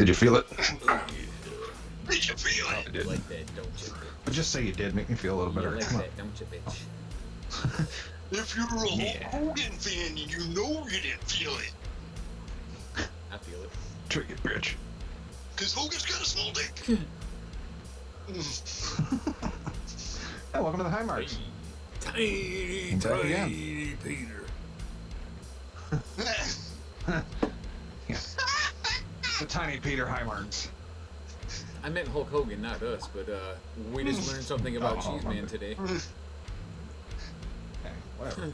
Did you feel it? Did you feel it? I did. Like that, don't you, bitch? But just say you did. Make me feel a little better. You like Come on. that, don't you, bitch? If you're a Hulk Hogan fan, you know you didn't feel it. I feel it. Trick it, bitch. Because Hogan's got a small dick. Yeah, welcome to the High Marks. Tiny Peter. Yeah. The Tiny Peter High Marks. I meant Hulk Hogan, not us, but we just learned something about Cheez Man today. Okay, whatever.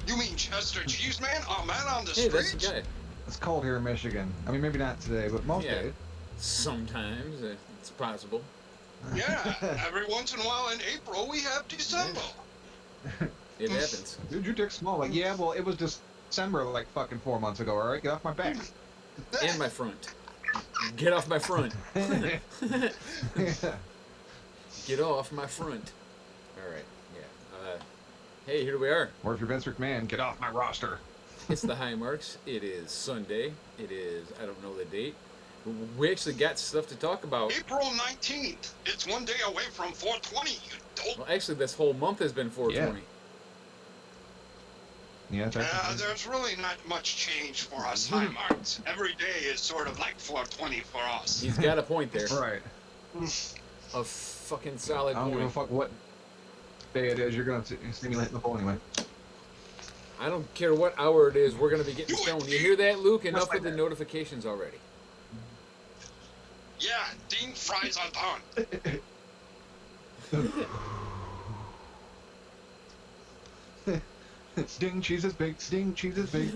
You mean Chester Cheez Man? Oh, man on the Hey, that's streets? the guy. It's cold here in Michigan. I mean, maybe not today, but most Yeah. days. Sometimes it's possible. Yeah, every once in a while in April we have December. It happens. Dude, your dick's small. Like, yeah, well, it was December like fucking 4 months ago, alright? Get off my back. And my front. Get off my front. Yeah. Get off my front. Alright, yeah. Hey, here we are. Or if you're Vince McMahon, get off my roster. It's the High Marks. It is Sunday. It is, I don't know the date. We actually got stuff to talk about. April 19th. It's one day away from 420, you dope. Well, actually, this whole month has been 420. Yeah, There's really not much change for us High Marks. Every day is sort of like 420 for us. He's got a point there. right. A fucking solid I don't give a point. fuck what day it is. You're gonna see me hitting the pole anyway. I don't care what hour it is. We're going to be getting stoned. You hear that, Luke? Enough like with the that. notifications already. Yeah, Dean fries are done. Ding, cheese is big. Ding, cheese is big.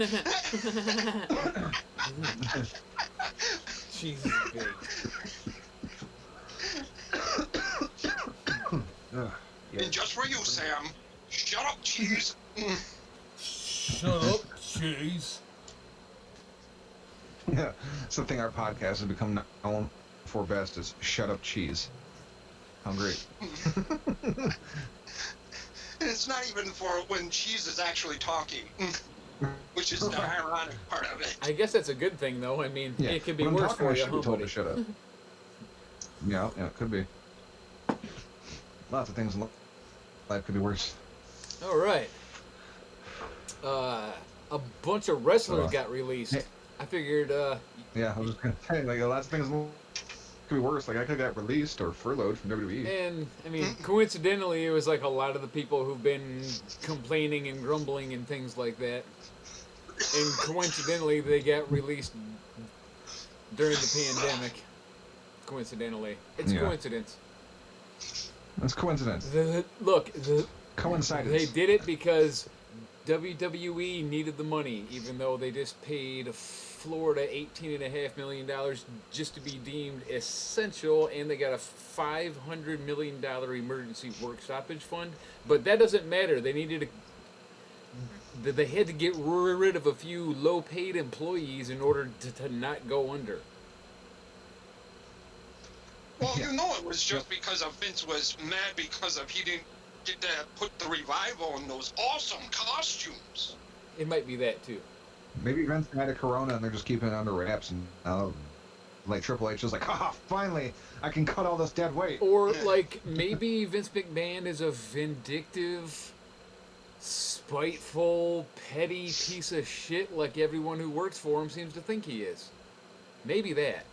Jesus, big. Yeah. And just for you, Sam, shut up, Cheese. Shut up, Cheez. Yeah, something our podcast has become known for best is shut up, cheese. How great. It's not even for when Cheese is actually talking, which is the ironic part of it. I guess that's a good thing, though. I mean, Yeah. it could be When I'm worse talking, for I you, should be huh, told buddy? to shut up. Yeah, it could be. Lots of things in life could be worse. All right. A bunch of wrestlers got released. Hey. I figured, Yeah, I was just gonna say, like, lots of things could be worse. Like, I could have got released or furloughed from WWE. and I mean, coincidentally, it was like a lot of the people who've been complaining and grumbling and things like that. And coincidentally, they got released during the pandemic. Coincidentally, it's Yeah. coincidence. It's coincidence. Look, Coincidence. they did it because WWE needed the money, even though they just paid Florida $18.5 million just to be deemed essential, and they got a $500 million emergency work stoppage fund. But that doesn't matter. They needed they had to get rid of a few low-paid employees in order to not go under. Well, you know it was just because of Vince was mad because of he didn't get to put the revival in those awesome costumes. It might be that too. Maybe Vince had a corona and they're just keeping it under wraps, and like Triple H is like, ha, finally, I can cut all this dead weight. Or like maybe Vince McMahon is a vindictive, spiteful, petty piece of shit like everyone who works for him seems to think he is. Maybe that.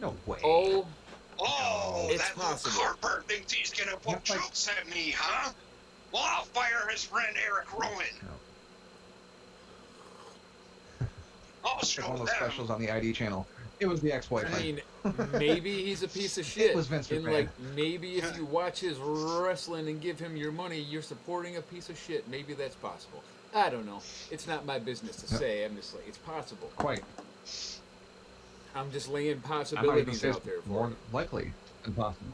No way. Oh, It's that possible. little Carper thinks he's gonna put That's like- jokes at me, huh? Well, I'll fire his friend Eric Rowan. I'll Like show one of those them. specials on the ID channel. It was the ex-boyfriend. I mean, maybe he's a piece of shit. It was Vince and McMahon. like, maybe if you watch his wrestling and give him your money, you're supporting a piece of shit. Maybe that's possible. I don't know. It's not my business to say. I'm just like, it's possible. Quite. I'm just laying I might even possibilities say out it's there for more you. likely than possible.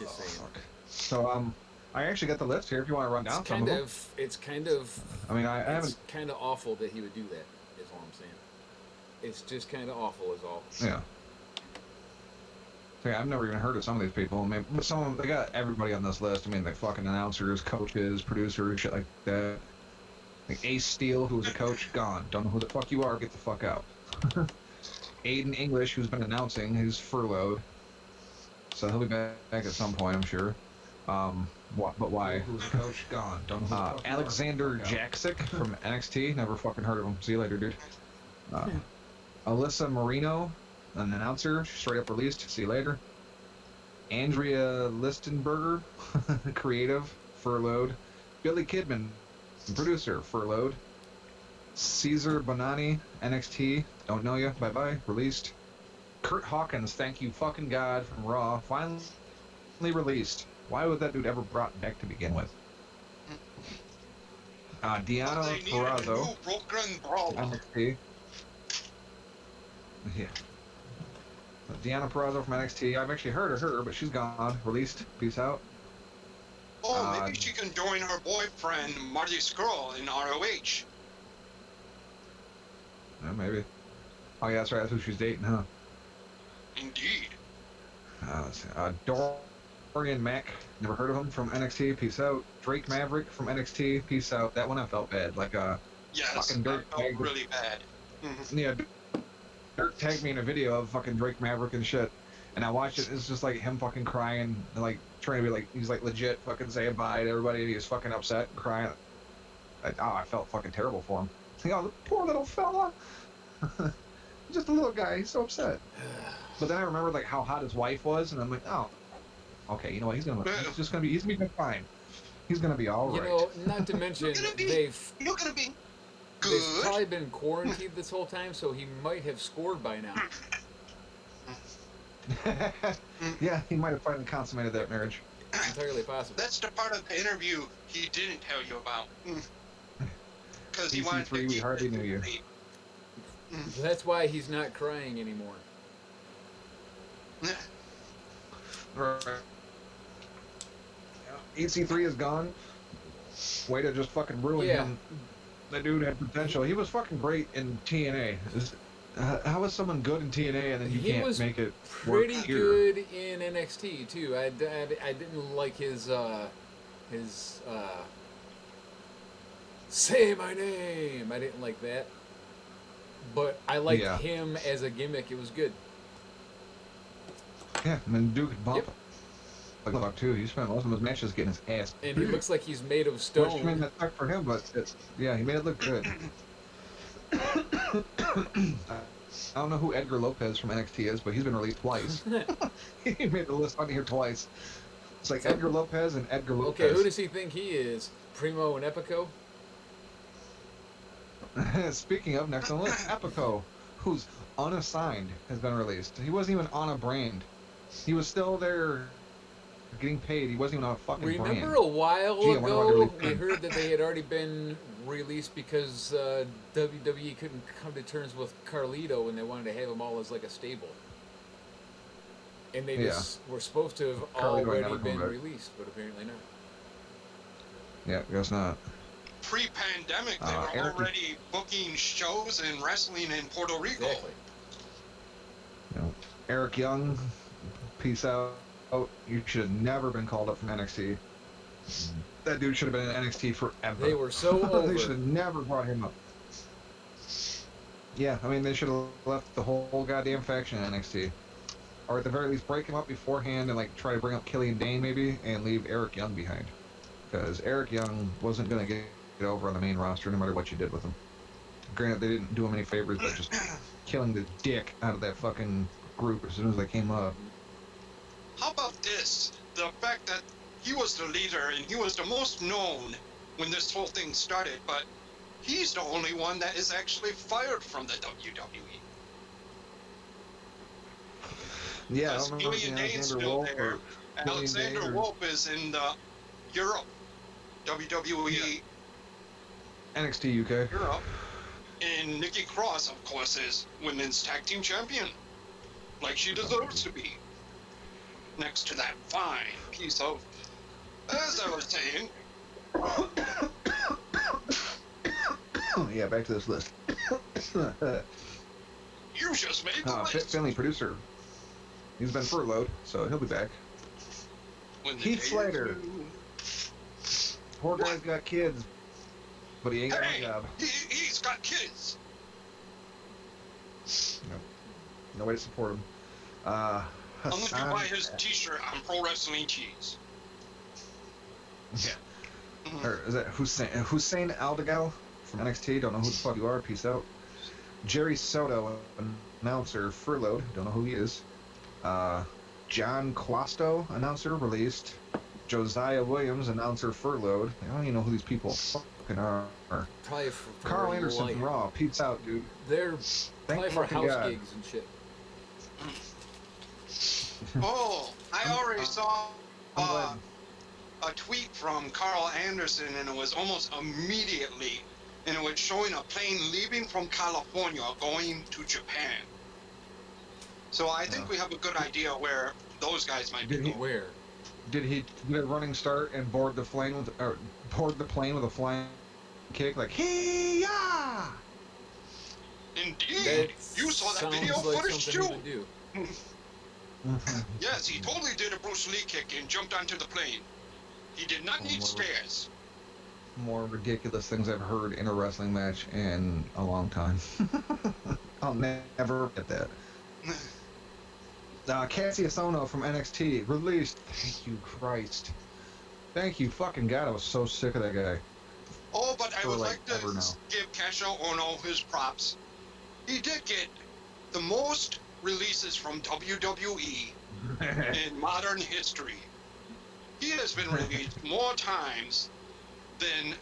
Just saying. So, I actually got the list here if you want to run down some of them. It's kind of I mean, I it's haven't... kind of awful that he would do that, is all I'm saying. It's just kind of awful, is all. Yeah. So, yeah, I've never even heard of some of these people. I mean, but some of them, they got everybody on this list. I mean, like fucking announcers, coaches, producers, shit like that. Like Ace Steele, who was a coach, gone. Don't know who the fuck you are. Get the fuck out. Aiden English, who's been announcing, he's furloughed. So he'll be back at some point, I'm sure. But why? Who's the coach? Gone. Don't know who the fuck you are. Alexander Jaksic from NXT. Never fucking heard of him. See you later, dude. Alyssa Marino, an announcer, straight up released. See you later. Andrea Listenberger, creative, furloughed. Billy Kidman, producer, furloughed. Caesar Bonani, NXT, don't know ya, bye-bye, released. Kurt Hawkins, thank you fucking God, from Raw, finally released. Why was that dude ever brought back to begin with? Deanna Purrazzo, NXT. Yeah. Deanna Purrazzo from NXT. I've actually heard of her, but she's gone. Released. Peace out. Oh, maybe she can join her boyfriend, Marty Scurll, in ROH. Yeah, maybe. Oh, yeah, that's right. That's who she's dating, huh? Indeed. Let's see. Dorian Mack. Never heard of him, from NXT. Peace out. Drake Maverick from NXT. Peace out. That one I felt bad. Like, yes, fucking Dirk that felt really bad. Yeah, Dirk tagged me in a video of fucking Drake Maverick and shit. And I watched it. It's just like him fucking crying, and like trying to be like, he's like legit fucking saying bye to everybody. And he's fucking upset and crying. I felt fucking terrible for him. Like, oh, the poor little fella. Just a little guy. He's so upset. But then I remembered like how hot his wife was, and I'm like, oh, okay. You know what? He's gonna be fine. He's gonna be all right. You know, not to mention You're gonna be good. They've probably been quarantined this whole time, so he might have scored by now. Yeah, he might have finally consummated that marriage. Entirely possible. That's the part of the interview he didn't tell you about. Because he wanted to we keep hardly it knew you. deep. That's why he's not crying anymore. Right. EC3 is gone. Way to just fucking ruin him. That dude had potential. He was fucking great in TNA. How is someone good in TNA and then you can't make it work pretty here? good in NXT too. I didn't like his say my name. I didn't like that, but I liked him as a gimmick. It was good. Yeah, and then Duke could bump like fuck too. He spent most of his matches getting his ass. And he looks like he's made of stone. Which, I mean, that sucked for him, but yeah, he made it look good. I don't know who Edgar Lopez from NXT is, but he's been released twice. He made the list on here twice. It's like Edgar Lopez and Edgar Lopez. Okay, who does he think he is? Primo and Epico? Speaking of, next on the list, Epico, who's unassigned, has been released. He wasn't even on a brand. He was still there getting paid. He wasn't even on a fucking brand. Remember a while ago, we heard that they had already been released because WWE couldn't come to terms with Carlito and they wanted to have them all as like a stable. And they just were supposed to have already been released, but apparently not. Yeah, guess not. Pre-pandemic, they were already booking shows and wrestling in Puerto Rico. Exactly. Eric Young, peace out. You should have never been called up from NXT. That dude should have been in NXT forever. They were so over. They should have never brought him up. Yeah, I mean, they should have left the whole goddamn faction in NXT. Or at the very least, break him up beforehand and like try to bring up Killian Dane maybe, and leave Eric Young behind. Because Eric Young wasn't going to get over on the main roster no matter what you did with him. Granted, they didn't do him any favors by just killing the dick out of that fucking group as soon as they came up. How about this? The fact that he was the leader and he was the most known when this whole thing started, but he's the only one that is actually fired from the WWE. Yeah, I don't remember Killian Dane's still there. Alexander Wolf is in Europe. WWE. NXT UK. Europe. And Nikki Cross, of course, is women's tag team champion. Like she deserves to be. Next to that fine piece of, as I was saying. Yeah, back to this list. You just made the list. Fit Finley, producer. He's been furloughed, so he'll be back. Heath Slater. Poor guy's got kids. but he ain't got no Hey, job. he's got kids. No, no way to support him. Unless you Hassan, buy his T-shirt on Pro Wrestling Cheez. yeah. Mhm. Or is that Hussein Aldegal from NXT? Don't know who the fuck you are. Peace out. Jerry Soto, announcer, furloughed. Don't know who he is. John Quasto, announcer, released. Josiah Williams, announcer, furloughed. I don't even know who these people fucking are. Probably for Carl Anderson from Raw. Peace out, dude. They're Thank probably for fucking house God. gigs and shit. Oh, I already saw I'm glad. a tweet from Carl Anderson, and it was almost immediately, and it was showing a plane leaving from California going to Japan. So I think we have a good idea where those guys might be Did he- going. Where? Did he get a running start and board the plane with a flying kick like hey-ya? Indeed, you saw that video sounds like footage something too. he would do. Yes, he totally did a Bruce Lee kick and jumped onto the plane. He did not need stairs. More ridiculous things I've heard in a wrestling match in a long time. I'll never get that. Cassius Ohno from NXT released. Thank you, Christ. Thank you, fucking God. I was so sick of that guy. Oh, but I For, would like, like to ever now. give Casio Ono his props. He did get the most releases from WWE in modern history. He has been released more times than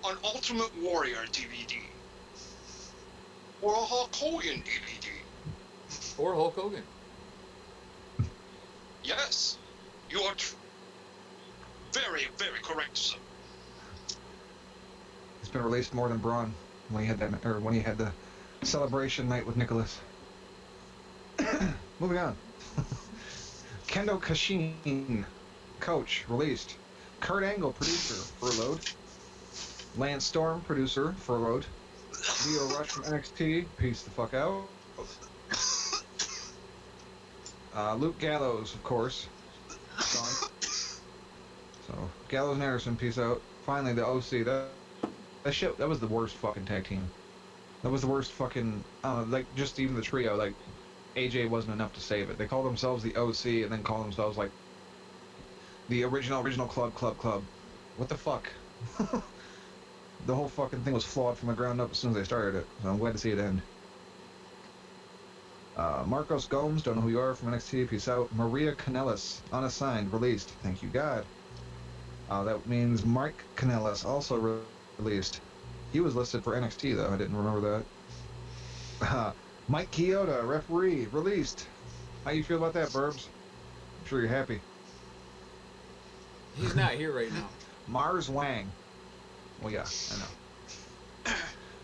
an Ultimate Warrior DVD or a Hulk Hogan DVD. Or Hulk Hogan. Yes, you are very, very correct, sir. He's been released more than Braun when he had the celebration night with Nicholas. Moving on. Kendo Kashin, coach, released. Kurt Angle, producer, furloughed. Lance Storm, producer, furloughed. Leo Rush from NXT, peace the fuck out. Luke Gallows, of course, gone. So Gallows and Anderson, peace out. Finally, the OC. That was the worst fucking tag team. That was the worst fucking like just even the trio. Like AJ wasn't enough to save it. They called themselves the OC and then called themselves like the original club. What the fuck? The whole fucking thing was flawed from the ground up as soon as they started it. So I'm glad to see it end. Marcos Gomes, don't know who you are, from NXT, peace out. Maria Kanellis, unassigned, released, thank you God. That means Mike Kanellis, also released. He was listed for NXT though, I didn't remember that. Mike Chioda, referee, released. How you feel about that, Burbs? I'm sure you're happy. He's not here right now. Mars Wang. Well, yeah, I know.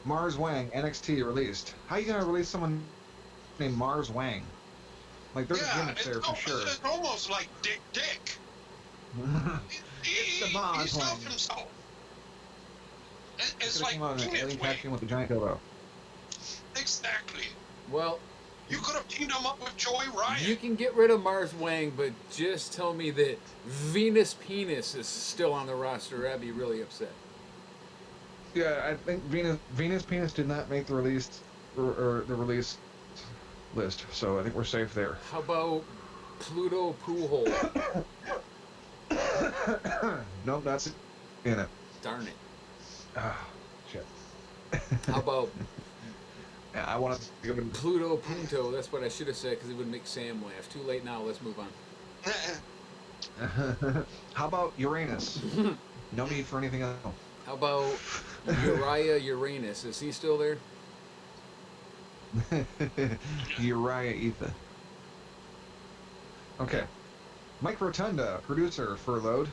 Mars Wang, NXT, released. How you gonna release someone named Mars Wang? Like, there's a gimmick there for sure. It's almost like Dick. It's the Mars He stopped Wang. himself. It's Could've like came out in an Peanut alien Wang. costume with a giant dildo. Exactly. Well, You could have teamed him up with Joey Ryan. you can get rid of Mars Wang, but just tell me that Venus Penis is still on the roster. I'd be really upset. Yeah, I think Venus Penis did not make the release or the release list, so I think we're safe there. How about Pluto Poohole? Nope, that's in it. Darn it. Ah, shit. How about Yeah, I want to give him. Pluto Punto? That's what I should have said because it would make Sam laugh. Too late now. Let's move on. How about Uranus? No need for anything else. How about Uriah Uranus? Is he still there? Uriah Etha. Okay. Mike Rotunda, producer, furloughed.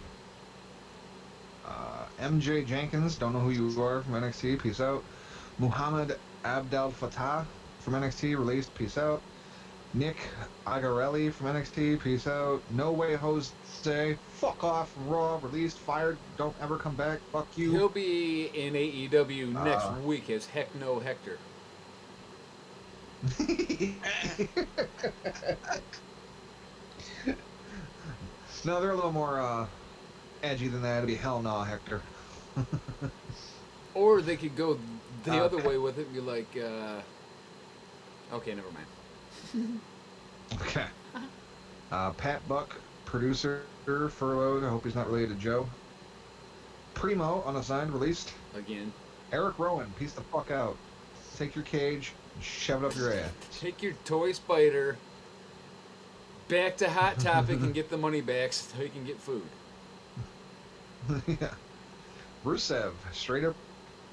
MJ Jenkins, don't know who you are, from NXT, peace out. Muhammad Abdel Fattah from NXT, released, peace out. Nick Agarelli from NXT, peace out. No Way Jose, fuck off from Raw, released, fired, don't ever come back, fuck you. He'll be in AEW next week as Heck No Hector. No, they're a little more edgy than that. It'd be Hell No, Hector. Or they could go the other Okay. way with it and be like, okay, never mind. Okay. Pat Buck, producer, furloughed. I hope he's not related to Joe. Primo, unassigned, released. Again. Eric Rowan, piece the fuck out. Take your cage and shove it up your ass. Take your toy spider back to Hot Topic and get the money back so you can get food. Yeah. Rusev, straight up.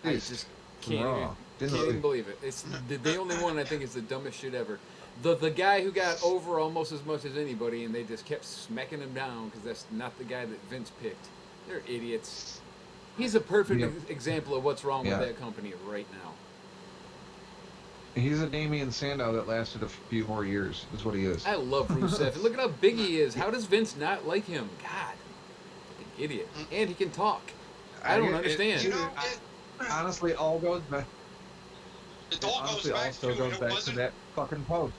I just can't Raw. even believe it. It's the only one I think is the dumbest shit ever. The guy who got over almost as much as anybody, and they just kept smacking him down because that's not the guy that Vince picked. They're idiots. He's a perfect example of what's wrong with that company right now. He's a Damian Sandow that lasted a few more years, is what he is. I love Rusev. And look at how big he is. How does Vince not like him? God, fucking idiot. And he can talk. I don't understand. You know, honestly, all goes back. It all goes Honestly, back also to goes it back to wasn't that fucking post.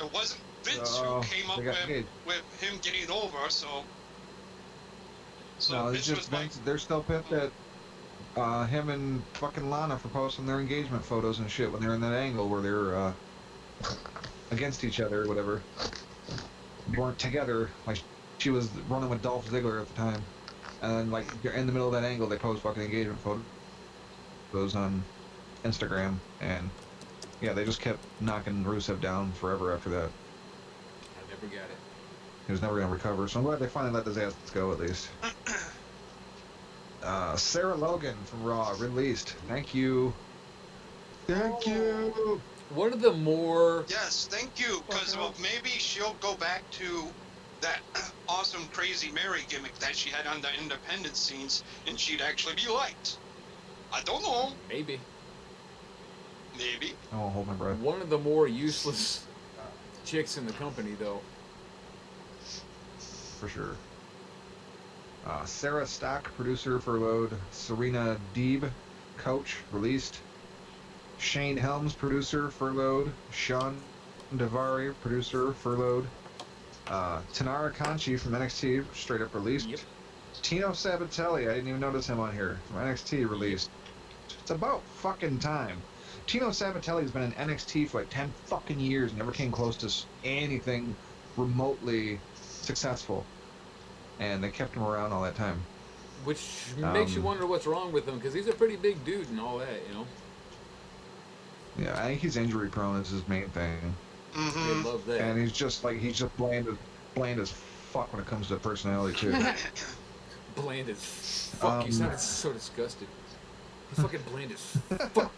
it wasn't Vince who came up they got engaged. with him getting over. So No, it's Vince just was like, Vince. They're still pissed at him and fucking Lana for posting their engagement photos and shit when they're in that angle where they're against each other or whatever. They weren't together. Like she was running with Dolph Ziggler at the time, and then like in the middle of that angle, they post fucking engagement photos on Instagram, and yeah, they just kept knocking Rusev down forever after that. I never got it. He was never gonna recover, so I'm glad they finally let his ass go at least. Sarah Logan from Raw released. Thank you. Thank you. One of the more yes, thank you, because maybe she'll go back to that awesome Crazy Mary gimmick that she had on the independent scenes, and she'd actually be liked. I don't know. maybe I won't hold my breath. one of the more useless chicks in the company, though. For sure. Sarah Stock, producer, furloughed. Serena Deeb, coach, released. Shane Helms, producer, furloughed. Sean Davari, producer, furloughed. Tanara Conchi from NXT, straight up released. Yep. Tino Sabatelli, I didn't even notice him on here, from NXT, released. It's about fucking time. Tino Sabatelli's been in NXT for like 10 fucking years, never came close to anything remotely successful. And they kept him around all that time. Which makes you wonder what's wrong with him, because he's a pretty big dude and all that, you know? Yeah, I think he's injury prone is his main thing. I love that. And he's just bland as fuck when it comes to personality too. Bland as fuck. You sounded so disgusted. He's fucking bland as fuck.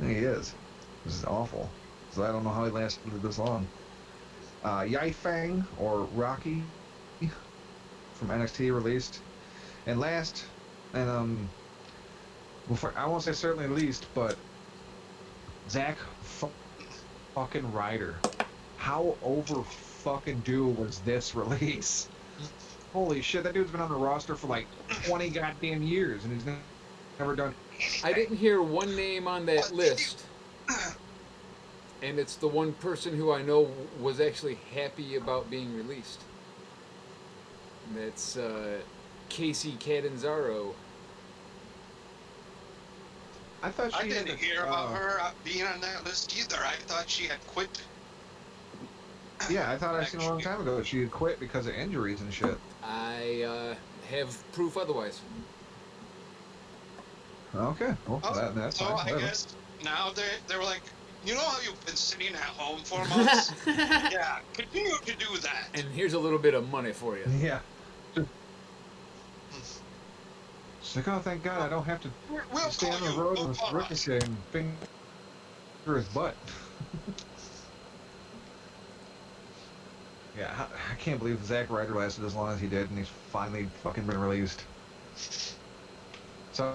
He is. This is awful. So I don't know how he lasted this long. Yai Fang, or Rocky, from NXT, released. And last, and before, I won't say certainly least, but Zack fucking Ryder. How over fucking due was this release? Holy shit, that dude's been on the roster for like 20 goddamn years, and he's never done anything. I didn't hear one name on that list. And it's the one person who I know was actually happy about being released. And that's Casey Catanzaro. I thought I she didn't had hear about her being on that list either. I thought she had quit. Yeah, I thought I seen a long time ago that she had quit because of injuries and shit. I have proof otherwise. Okay, well, that's so fine. I Whatever. guess now they were like, you know how you've been sitting at home for months? Yeah, continue to do that. And here's a little bit of money for you. Yeah. It's like, oh, thank God, I don't have to We'll stay call on the you. road We'll with call us. Ricochet and finger his butt. Yeah, I can't believe Zack Ryder lasted as long as he did, and he's finally fucking been released. So,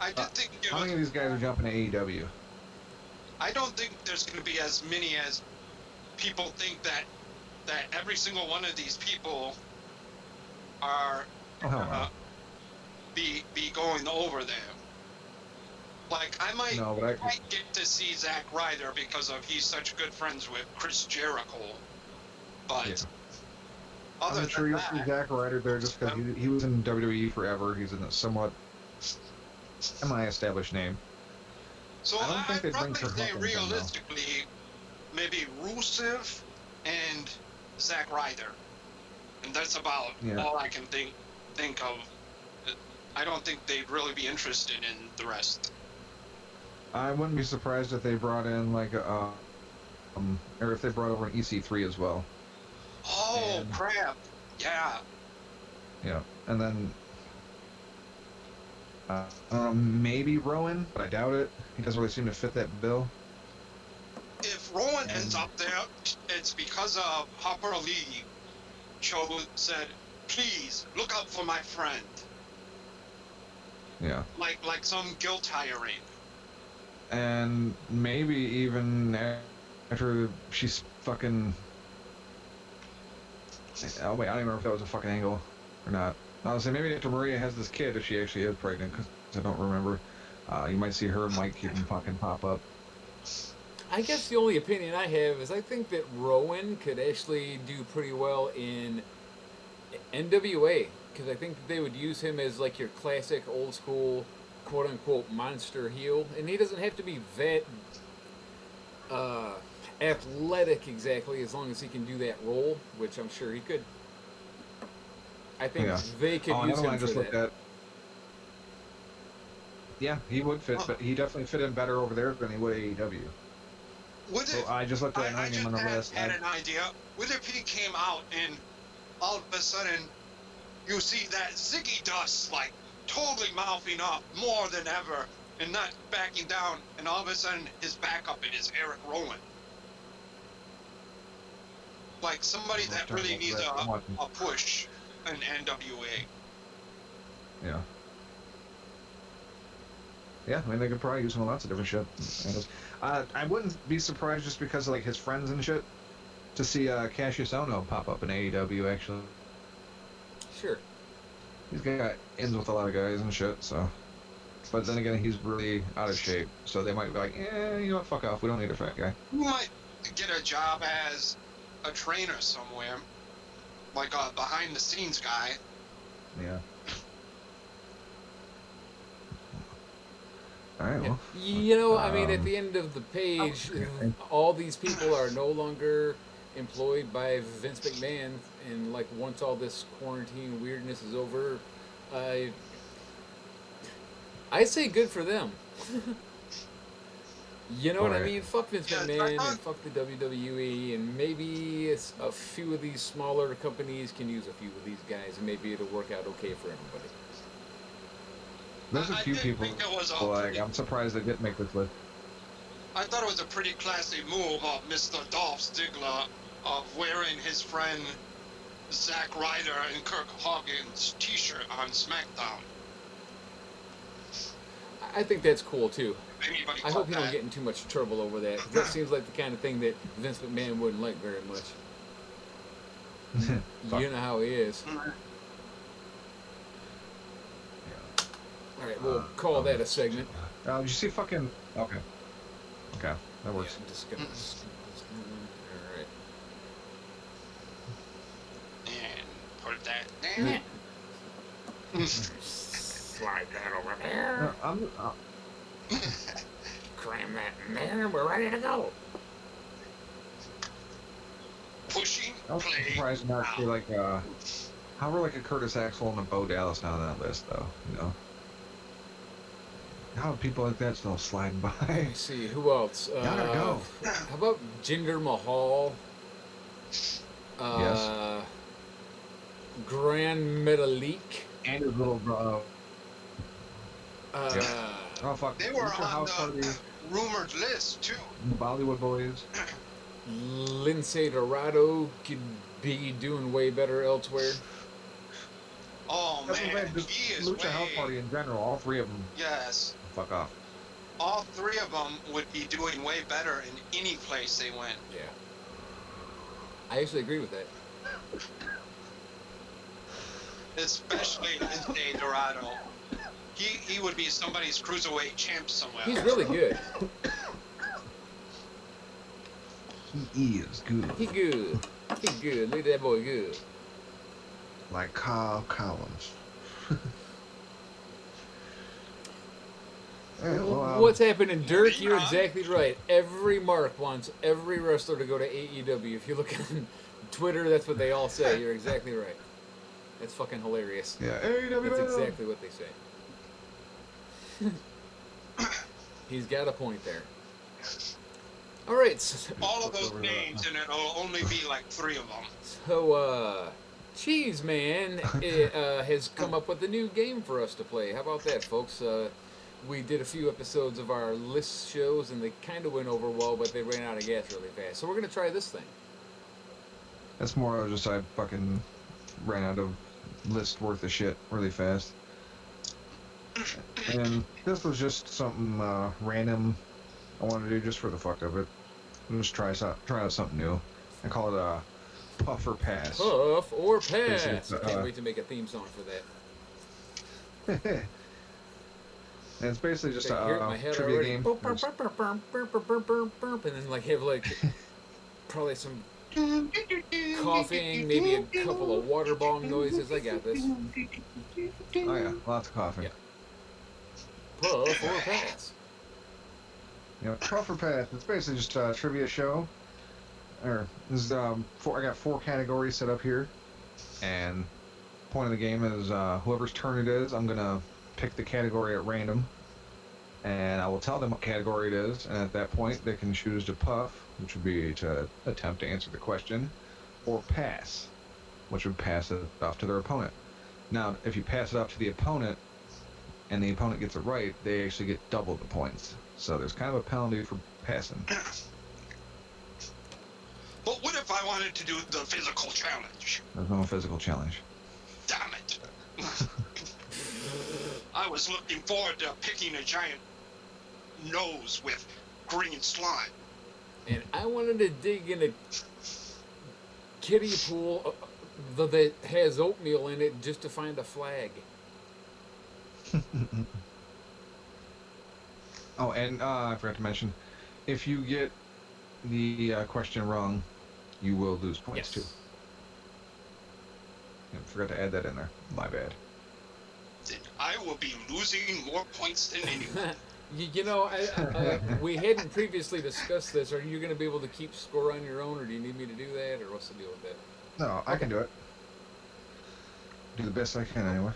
I did think it how was, many of these guys are jumping to AEW? I don't think there's going to be as many as people think that every single one of these people are Oh, hell no. be going over there. Like I might get to see Zack Ryder because of he's such good friends with Chris Jericho. But Yeah. other I'm sure than you'll that, see Zack Ryder there just because he was in WWE forever. He's in a somewhat semi-established name. So I don't think I'd they'd bring probably Kurt say Hawkins in, though. realistically, maybe Rusev and Zack Ryder, and that's about Yeah. all I can think of. I don't think they'd really be interested in the rest. I wouldn't be surprised if they brought in like or if they brought over an EC3 as well. Oh And- crap! Yeah. Yeah, and then maybe Rowan, but I doubt it. He doesn't really seem to fit that bill. If Rowan ends up there, it's because of Harper Lee. Said, "Please look out for my friend." Yeah, Like some guilt hiring. and maybe even after she's fucking. Oh wait, I don't even remember if that was a fucking angle or not. I was saying maybe after Maria has this kid, if she actually is pregnant, because I don't remember. You might see her and Mike even fucking pop up. I guess the only opinion I have is I think that Rowan could actually do pretty well in NWA, because I think that they would use him as like your classic old school quote unquote monster heel, and he doesn't have to be that athletic exactly, as long as he can do that role, which I'm sure he could. I think they could use another one him I just for looked that. at. Yeah, he would fit, but he definitely fit in better over there than he would AEW. Would So it? I just looked at I another name just on the list. had an idea. What if he came out and all of a sudden you see that Ziggy Dust like totally mouthing up more than ever and not backing down, and all of a sudden his backup is Eric Rowan. Like somebody that really needs a push in NWA. Yeah. Yeah, I mean, they could probably use him in lots of different shit. I wouldn't be surprised just because of, like, his friends and shit to see Cassius Ohno pop up in AEW, actually. Sure. He's got ends with a lot of guys and shit, so. But then again, he's really out of shape, so they might be like, you know what, fuck off, we don't need a fat guy. You might get a job as a trainer somewhere, like a behind-the-scenes guy. Yeah. Alright, well. You know, I mean, at the end of the page, all these people are no longer employed by Vince McMahon, and like once all this quarantine weirdness is over, I say good for them. You know what I mean? Fuck Vince McMahon and fuck the WWE, and maybe a few of these smaller companies can use a few of these guys, and maybe it'll work out okay for everybody. There's a few people, like, I'm surprised they didn't make this list. I thought it was a pretty classy move of Mr. Dolph Ziggler of wearing his friend Zack Ryder and Kirk Hawkins' t-shirt on SmackDown. I think that's cool too. Anybody I hope you that? don't get in too much trouble over that. 'Cause that seems like the kind of thing that Vince McMahon wouldn't like very much. You know how he is. All right, we'll call that a segment. Did you see fucking... Okay. Okay, that works. I'm just gonna... All right. And put that there. Slide that over there. Cram that in there. We're ready to go. Pushing I was play. surprised not to see, like, how were, like, a Curtis Axel and a Bo Dallas not on that list, though, you know? How are people like that still sliding by? Let me see, who else? Gotta go. How about Jinder Mahal? Yes. Grand Metalik. And his little, Yeah. Oh, fuck. They were Mr. on House the Party, rumored list, too. Bollywood Boys. Lindsay Dorado could be doing way better elsewhere. Oh, man. Just He is Lucha House way... Party in general, all three of them. Yes. Fuck off. All three of them would be doing way better in any place they went. Yeah. I actually agree with that. Especially Lindsay Dorado. He would be somebody's cruiserweight champ somewhere. He's really good. He is good. He good. He good. Look at that boy good. Like Kyle Collins. What's happening, Dirk? You're Yeah. exactly right. Every mark wants every wrestler to go to AEW. If you look on Twitter, that's what they all say. You're exactly right. That's fucking hilarious. Yeah, AEW. That's exactly what they say. He's got a point there. All right. All of those names, and it'll only be like 3 of them. So, Cheez, man, has come up with a new game for us to play. How about that, folks? We did a few episodes of our list shows, and they kind of went over well, but they ran out of gas really fast. So we're going to try this thing. That's more of just I fucking ran out of list worth of shit really fast. And this was just something random I wanted to do just for the fuck of it. Just try out something new. I call it a Puff or Pass. Puff or pass. Basically, Can't wait to make a theme song for that. And it's basically just I hear it in my a head trivia already. game. Burp, burp, burp, burp, burp, burp, burp, burp, burp, and then like have like probably some coughing, maybe a couple of water bong noises. I got this. Oh yeah, lots of coughing. Yeah. Puff or pass. Yeah, Puff or Pass. It's basically just a trivia show. This is I got 4 categories set up here, and point of the game is whoever's turn it is, I'm gonna pick the category at random, and I will tell them what category it is, and at that point they can choose to puff, which would be to attempt to answer the question, or pass, which would pass it off to their opponent. Now, if you pass it off to the opponent, and the opponent gets it right, they actually get double the points. So there's kind of a penalty for passing. But what if I wanted to do the physical challenge? There's no physical challenge. Damn it. I was looking forward to picking a giant nose with green slime. And I wanted to dig in a kiddie pool that has oatmeal in it just to find a flag. Oh, and I forgot to mention, if you get the question wrong, you will lose points too. Yeah, forgot to add that in there. My bad. Then I will be losing more points than anyone. You know, we hadn't previously discussed this. Are you going to be able to keep score on your own, or do you need me to do that, or what's the deal with that? No, I can do it. Do the best I can anyway.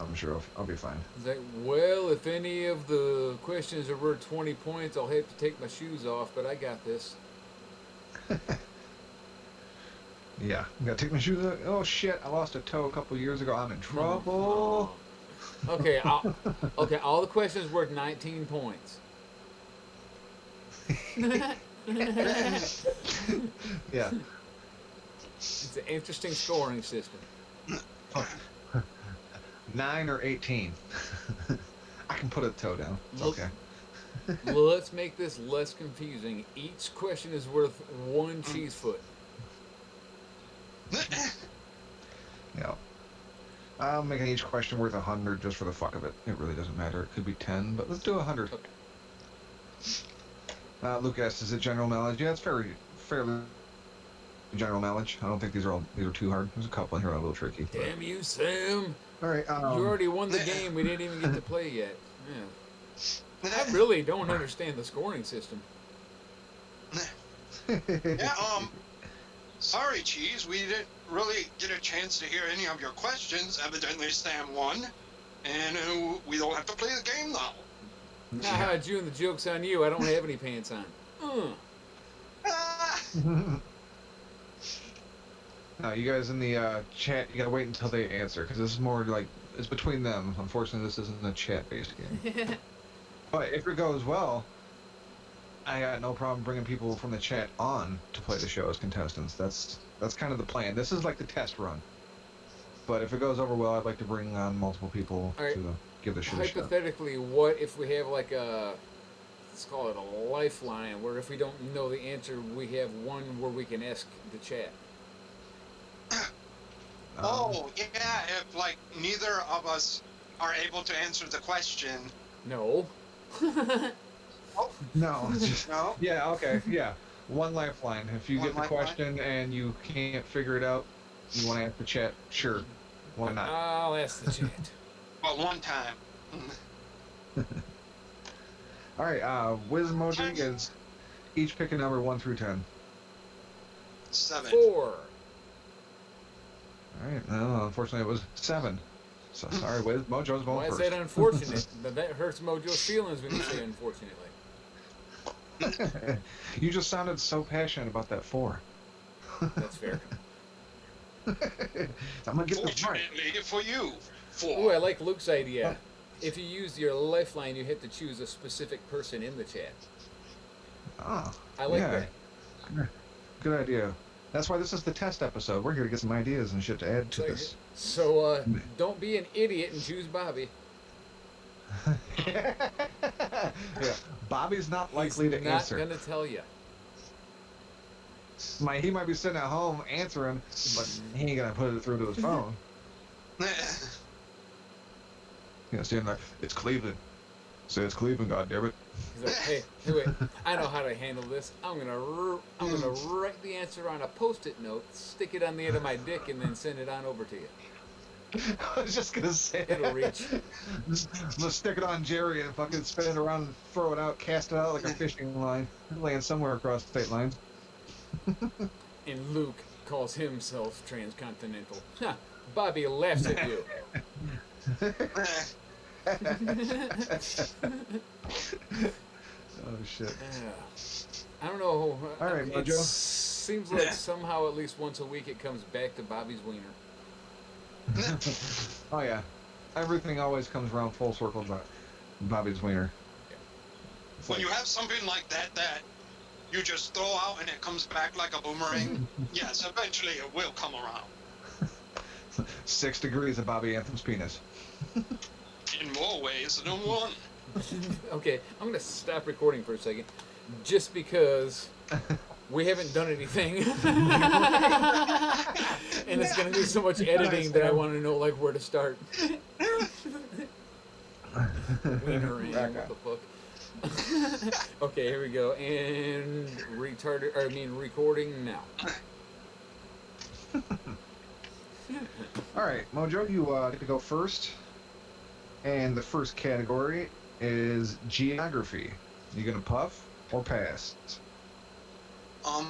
I'm sure I'll be fine. It's like, well, if any of the questions are worth 20 points, I'll have to take my shoes off, but I got this. Yeah, gotta take my shoes off. Oh shit, I lost a toe a couple years ago. I'm in trouble. Okay, all the questions worth 19 points. Yeah. It's an interesting scoring system. 9 or 18. I can put a toe down. It's okay. Well, let's make this less confusing. Each question is worth 1 cheese foot. Yeah. I'm making each question worth 100 just for the fuck of it. It really doesn't matter. It could be 10, but let's do 100. Okay. Luke asks, is it general knowledge? Yeah, it's fairly general knowledge. I don't think these are too hard. There's a couple in here that are a little tricky. But... Damn you, Sam! All right. You already won the game. We didn't even get to play yet. Yeah. I really don't understand the scoring system. Yeah, sorry, Cheez, we didn't really get a chance to hear any of your questions. Evidently, Sam won, and we don't have to play the game now. Haha, June, the joke's on you. I don't have any pants on. Ah, No, you guys in the chat, you gotta wait until they answer, because this is more like, it's between them. Unfortunately, this isn't a chat-based game. But if it goes well, I got no problem bringing people from the chat on to play the show as contestants. That's kind of the plan. This is like the test run. But if it goes over well, I'd like to bring on multiple people to give the show a shot. Hypothetically, what if we have like a, let's call it a lifeline, where if we don't know the answer, we have one where we can ask the chat? oh, yeah, if, like, neither of us are able to answer the question. No. No, it's just... No? Yeah, okay, yeah. One lifeline. If you One get the lifeline? question and you can't figure it out, you want to ask the chat, sure. Why not? I'll ask the chat. But one time. All right, Whiz, Mojo, you 10. guys each pick a number 1 through 10. 7. 4. All right, no, unfortunately it was 7. So sorry, Whiz. Mojo's going Why is first. that unfortunate? That hurts Mojo's feelings when you say unfortunately. You just sounded so passionate about that 4. That's fair. I'm gonna get this right. Fortunately for you, Ooh, I 4. like Luke's idea. If you use your lifeline, you have to choose a specific person in the chat. Oh, I like yeah. that. Good idea. That's why this is the test episode. We're here to get some ideas and shit to add to this. So, don't be an idiot and choose Bobby. Yeah, Bobby's not likely to answer. He's not gonna tell you. He might be sitting at home answering, but he ain't gonna put it through to his phone. Standing there, it's Cleveland. Say it's Cleveland, goddammit. He's like, hey, wait, I know how to handle this. I'm gonna write the answer on a Post-it note, stick it on the end of my dick, and then send it on over to you. I was just gonna say It'll reach. Let's stick it on Jerry and fucking spin it around and throw it out, cast it out like a fishing line, land somewhere across the state lines. And Luke calls himself transcontinental. Ha! Bobby laughs at you. Oh shit. I don't know. All right, it Mojo. seems like somehow at least once a week it comes back to Bobby's wiener. Oh yeah. Everything always comes around full circle about Bobby's wiener. When you have something like that you just throw out and it comes back like a boomerang, yes, eventually it will come around. 6 degrees of Bobby Anthem's penis. In more ways than one. Okay, I'm gonna stop recording for a second, just because we haven't done anything, and it's gonna do so much editing that I want to know like where to start. Wiener and what the fuck. Okay, here we go, and recording now. All right, Mojo, you get to go first, and the first category is geography. You gonna puff or pass? I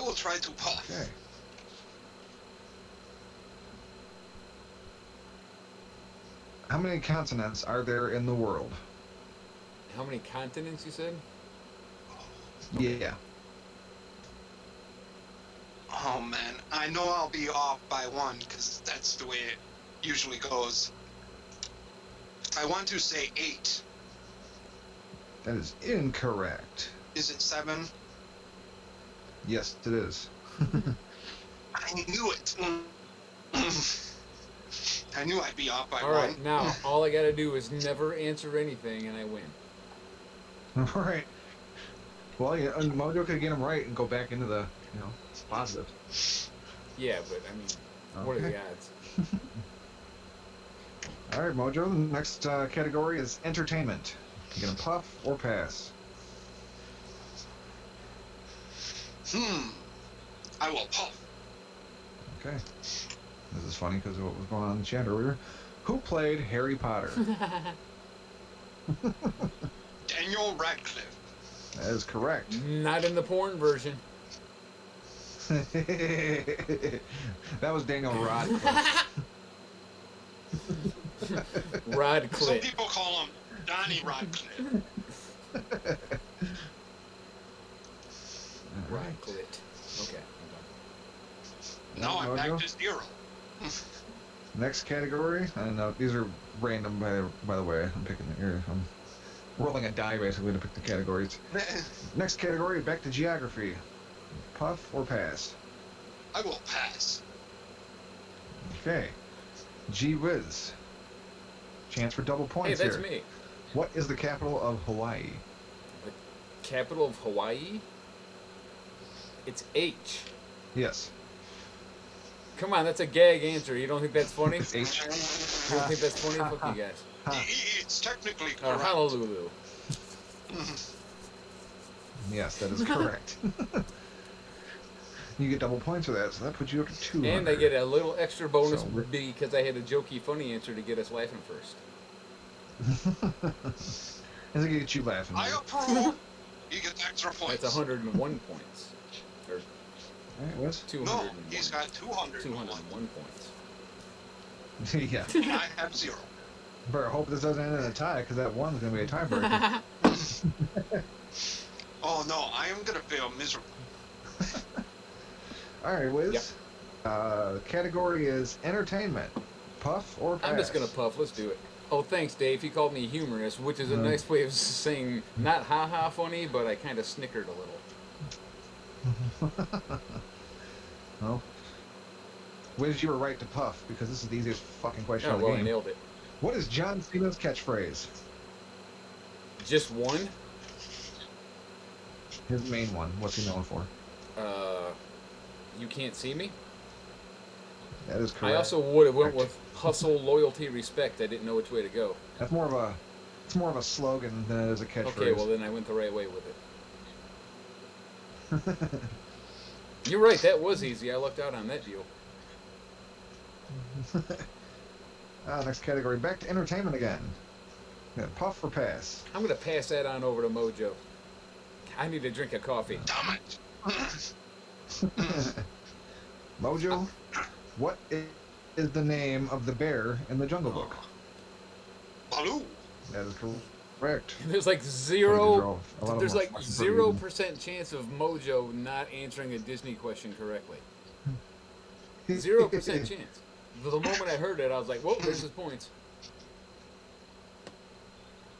will try to puff. Okay. How many continents are there in the world? How many continents you said? Yeah. Oh man, I know I'll be off by 1 because that's the way it usually goes. I want to say 8. That is incorrect. Is it 7? Yes, it is. I knew it. I knew I'd be off by 1. All right, now all I gotta do is never answer anything, and I win. All right. Well, yeah, and Mojo could get him right and go back into the, positive. Yeah, but I mean, what are the odds? All right, Mojo. The next category is entertainment. You gonna puff or pass? I will puff. Okay. This is funny because of what was going on in the chat earlier. Who played Harry Potter? Daniel Radcliffe. That is correct. Not in the porn version. That was Daniel Radcliffe. Some Radcliffe. people call him Donnie Radcliffe. Radcliffe. Okay. Now I'm back Mojo? to 0. Next category, and these are random by the way. I'm picking here. I'm rolling a die basically to pick the categories. Next category, back to geography. Puff or pass? I will pass. Okay. Gee whiz. Chance for double Hey, points that's here. me. What is the capital of Hawaii? The capital of Hawaii? It's H. Yes. Come on, that's a gag answer. You don't think that's funny? It's H. You don't think that's funny? Fuck you guys. It's technically Oh, correct. Honolulu. Yes, that is correct. You get double points for that, so that puts you up to 200. And I get a little extra bonus So, because I had a jokey, funny answer to get us laughing first. As I get you laughing. I dude. approve. You get extra points. That's 101 points. Or All right, Whiz. 201. No, he's got 201. 201 points. Yeah. I have 0. Better hope this doesn't end in a tie, because that one's gonna be a tiebreaker. Oh no, I am gonna fail miserably. All right, Whiz. Yep. The category is entertainment. Puff or pass? I'm just gonna puff. Let's do it. Oh, thanks, Dave. He called me humorous, which is a nice way of saying not ha-ha funny, but I kind of snickered a little. Well, Whiz, you were right to puff, because this is the easiest fucking question Oh, in the well, I game. nailed it. What is John Cena's catchphrase? Just one? His main one. What's he known for? You can't see me? That is correct. I also would have went with hustle, loyalty, respect. I didn't know which way to go. That's more of a. It's more of a slogan than it is a catchphrase. Okay, well then I went the right way with it. You're right, that was easy. I lucked out on that deal. Next category. Back to entertainment again. Yeah, puff or pass? I'm going to pass that on over to Mojo. I need a drink of coffee. Damn it. Mojo, what is the name of the bear in the Jungle Book? Baloo. That is correct. There's like There's like 0% chance of Mojo not answering a Disney question correctly. 0% chance. The moment I heard it, I was like, whoa, there's his points.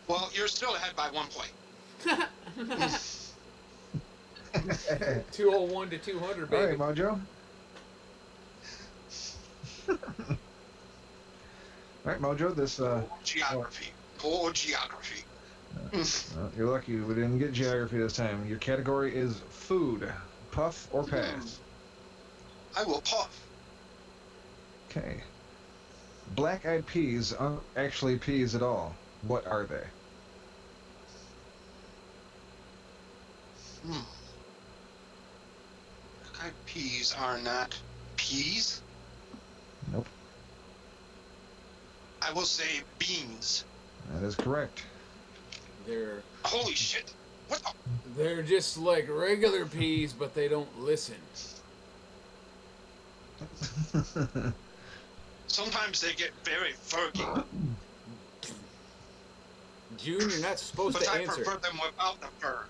Well, you're still ahead by 1 point. 201 to 200, baby. All right, Mojo. All right, Mojo. This. Geography. Poor geography. You're lucky we didn't get geography this time. Your category is food. Puff or pass? I will puff. Okay. Black-eyed peas aren't actually peas at all. What are they? Black-eyed peas are not peas. Nope. I will say beans. That is correct. Holy shit. What the? They're just like regular peas, but they don't listen. Sometimes they get very fergy. June, you're not supposed But to I answer. prefer them without the fur.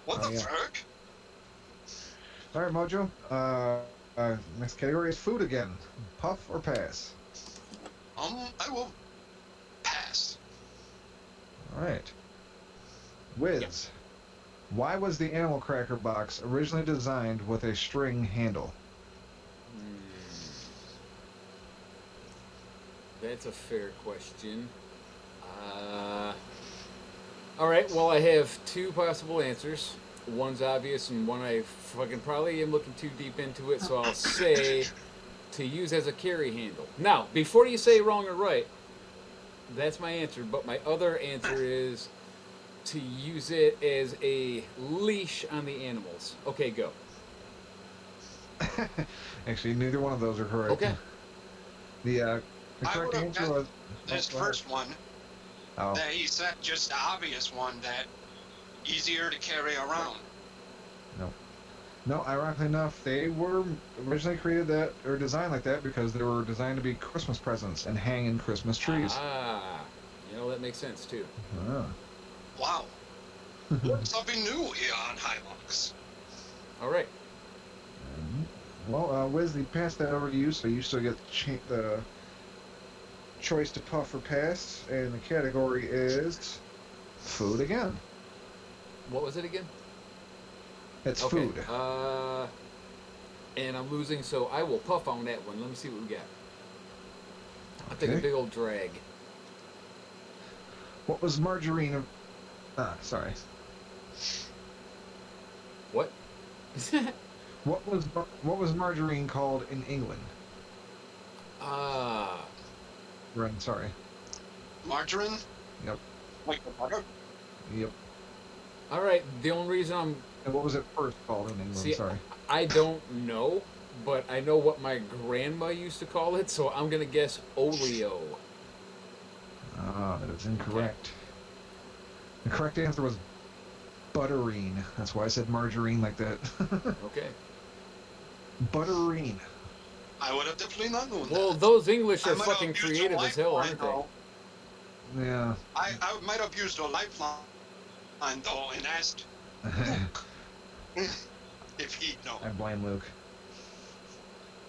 What the yeah. fuck? All right, Mojo. Next category is food again. Puff or pass? I will pass. All right. Whiz. Yeah. Why was the animal cracker box originally designed with a string handle? That's a fair question. All right, well, I have two possible answers. One's obvious and one I fucking probably am looking too deep into it, so I'll say to use as a carry handle. Now, before you say wrong or right, that's my answer, but my other answer is to use it as a leash on the animals. Okay, go. Actually, neither one of those are correct. Okay. The I correct would've answer got was... This go ahead. first one, Oh. that he said just the obvious one that easier to carry around. No, ironically enough, they were originally created that, or designed like that, because they were designed to be Christmas presents and hang in Christmas trees. That makes sense too. Ah. Wow. Learn something new here on Hilux. All right. Well, Wiz, they passed that over to you, so you still get the choice to puff or pass, and the category is food again. What was it again? It's Okay. food. And I'm losing, so I will puff on that one. Let me see what we got. I'll take a Okay. big old drag. What was margarine? Sorry. What? What was margarine called in England? Right. Sorry. Margarine? Yep. Like the butter? Yep. All right. The only reason I'm And what was it first called in England? See, Sorry. I don't know, but I know what my grandma used to call it, so I'm gonna guess oleo. Ah, that is incorrect. The correct answer was butterine. That's why I said margarine like that. Okay. Butterine. I would have definitely not known Well, that. those English I are might have fucking used a creative as hell, lifeline, aren't they? though. Yeah. I might have used a lifeline, though, and asked Luke if he'd know. I blame Luke.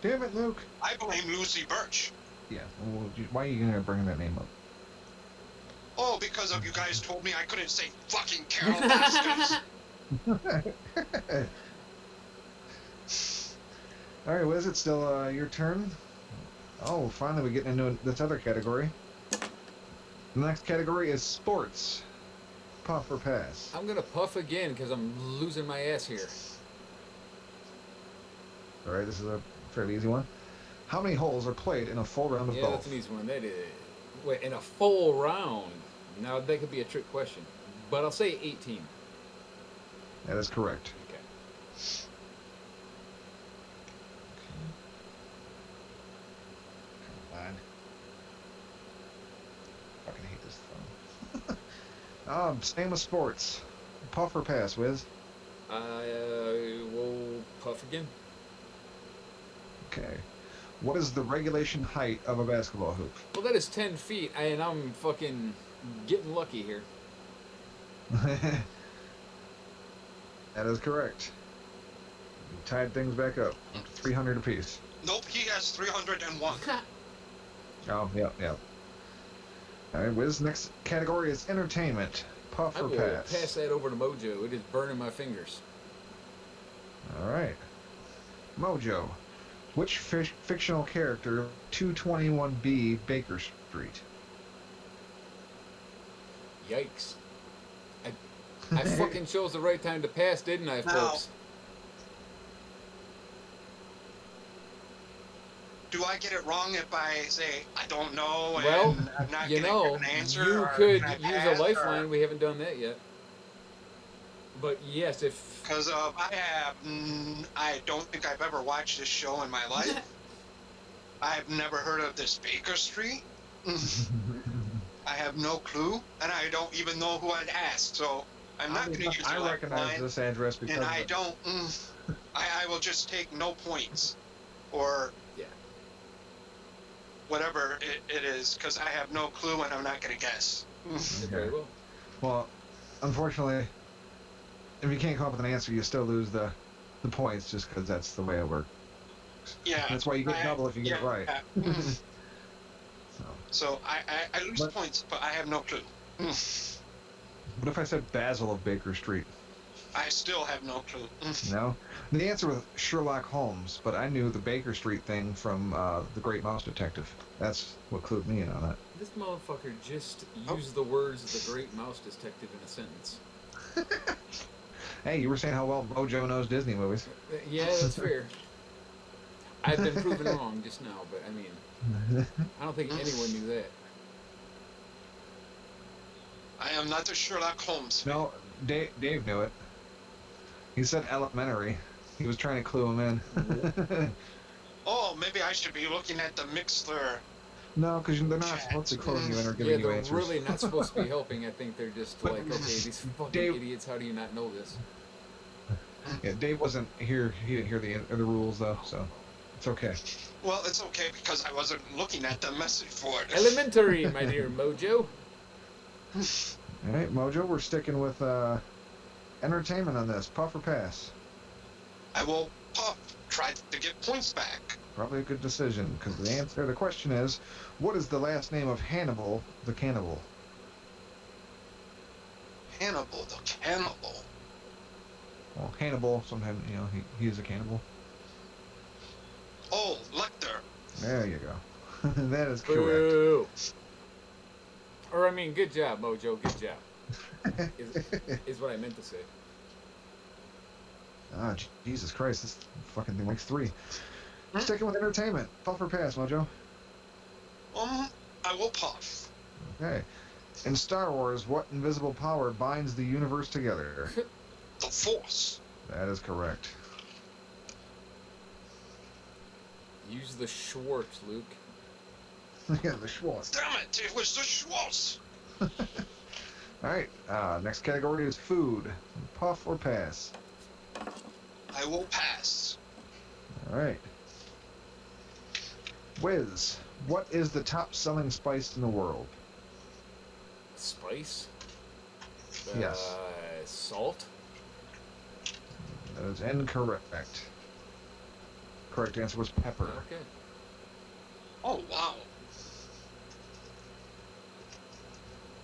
Damn it, Luke. I blame Lucy Birch. Yeah. Well, why are you gonna bring that name up? Oh, because of you guys told me I couldn't say fucking Carol Baskins. All right, Wiz, it's still your turn. Oh, finally we're getting into this other category. The next category is sports. Puff or pass? I'm gonna puff again because I'm losing my ass here. All right, this is a fairly easy one. How many holes are played in a full round of Yeah, golf? that's an easy one. That is. Wait, in a full round. Now that could be a trick question, but I'll say 18. That is correct. Okay. Come on. Fucking hate this phone. Same with sports. Puff or pass, Wiz? I will puff again. Okay. What is the regulation height of a basketball hoop? Well, that is 10 feet, and I'm fucking getting lucky here. That is correct. You tied things back up. 300 apiece. Nope, he has 301. Oh, yep. All right, Wiz, next category is entertainment. Puff I or will pass? pass that over to Mojo. It is burning my fingers. All right. Mojo. Which fictional character 221B Baker Street? Yikes. I fucking chose the right time to pass, didn't I, No. folks? Do I get it wrong if I say I don't know and Well, I'm not you gonna know, give an answer? you or could can I use pass, a lifeline. We haven't done that yet. But yes, if... Because I don't think I've ever watched this show in my life. I've never heard of this Baker Street. I have no clue, and I don't even know who I'd ask. So I'm not going to use a I recognize lifeline, this address because and I don't. I will just take no points, or Yeah. whatever it is, because I have no clue and I'm not going to guess. Very well. Well, unfortunately, if you can't come up with an answer, you still lose the points just because that's the way it works. Yeah. That's why you get double if you get it right. Yeah. So, So I lose But- points, but I have no clue. what if I said Basil of Baker Street? I still have no clue. No? The answer was Sherlock Holmes, but I knew the Baker Street thing from The Great Mouse Detective. That's what clued me in on that. This motherfucker just used the words "the Great Mouse Detective" in a sentence. Hey, you were saying how well Mojo knows Disney movies. Yeah, that's fair. I've been proven wrong just now, but I mean, I don't think anyone knew that. I am not the Sherlock Holmes. No, Dave knew it. He said elementary. He was trying to clue him in. Oh, maybe I should be looking at the Mixlr. No, because they're not supposed to clue you in or giving Yeah, you they're answers. really not supposed to be helping. I think they're just But like, okay, these fucking Dave- idiots, how do you not know this? Yeah, Dave wasn't here. He didn't hear the rules though, so it's okay. Well, it's okay because I wasn't looking at the message board. Elementary, my dear Mojo. All right, Mojo, we're sticking with entertainment on this. Puff or pass? I will puff. Try to get points back. Probably a good decision because the question is, what is the last name of Hannibal the cannibal? Hannibal the cannibal. Well, Hannibal. Sometimes he is a cannibal. Oh, Lecter. There you go. That is correct. Boo. Or I mean, good job, Mojo. Good job. Is what I meant to say. Ah, Jesus Christ, this fucking thing makes 3. Sticking with entertainment. Puff or pass, Mojo? I will puff. Okay. In Star Wars, what invisible power binds the universe together? The Force. That is correct. Use the Schwartz, Luke. Yeah, the Schwartz. Damn it! It was the Schwartz. All right. Next category is food. Puff or pass? I will pass. All right. Whiz, what is the top-selling spice in the world? Spice? Yes. Salt? That is incorrect. Correct answer was pepper. Okay. Oh wow.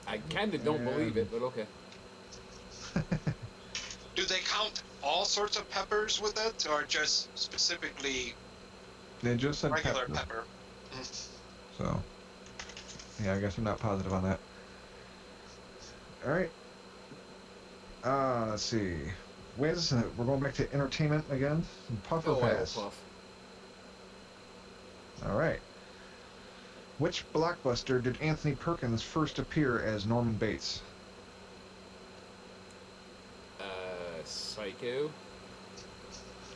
I kind of don't believe it, but okay. Do they count all sorts of peppers with it, or just specifically They just said regular pepper. pepper? Mm. So, yeah, I guess I'm not positive on that. All right. Let's see. Whiz, we're going back to entertainment again. Puff or Oh, I will pass? puff. All right. Which blockbuster did Anthony Perkins first appear as Norman Bates? Psycho?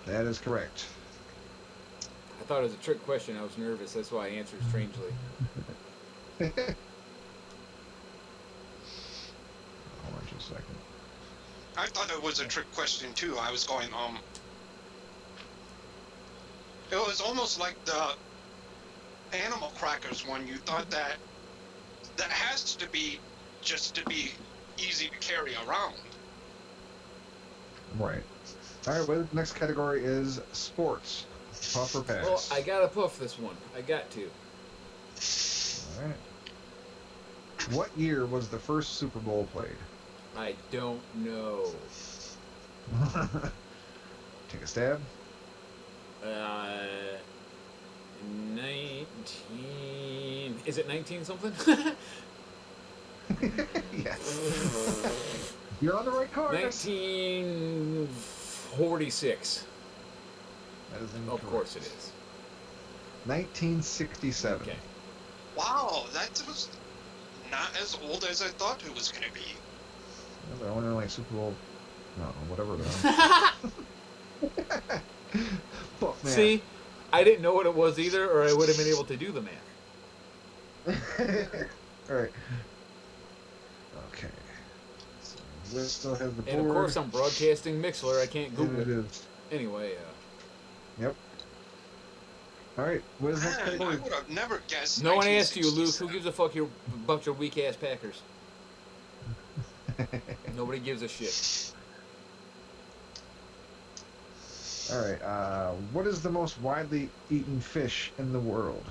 That is correct. I thought it was a trick question. I was nervous. That's why I answered strangely. Hold on just a second. I thought it was a trick question too. I was going, it was almost like the animal crackers one. You thought that has to be just to be easy to carry around. Right. All right, well, next category is sports. Puff or pass? Well, I gotta puff this one. I got to. All right. What year was the first Super Bowl played? I don't know. Take a stab. 19. Is it 19 something? Yes. You're on the right course. 1946. That is Of incorrect. course it is. 1967. Okay. Wow, that was not as old as I thought it was going to be. I wonder like Super Bowl. No, whatever. Fuck, man. See, I didn't know what it was either, or I would have been able to do the math. All right. Okay. So Liz still has the board. And of course, I'm broadcasting Mixlr. I can't And Google it it. is. Anyway, Yep. All right. What is next Man, I category? would have never guessed. no one asked you, Luke. 1967. Who gives a fuck about your weak ass Packers? Nobody gives a shit. All right. What is the most widely eaten fish in the world?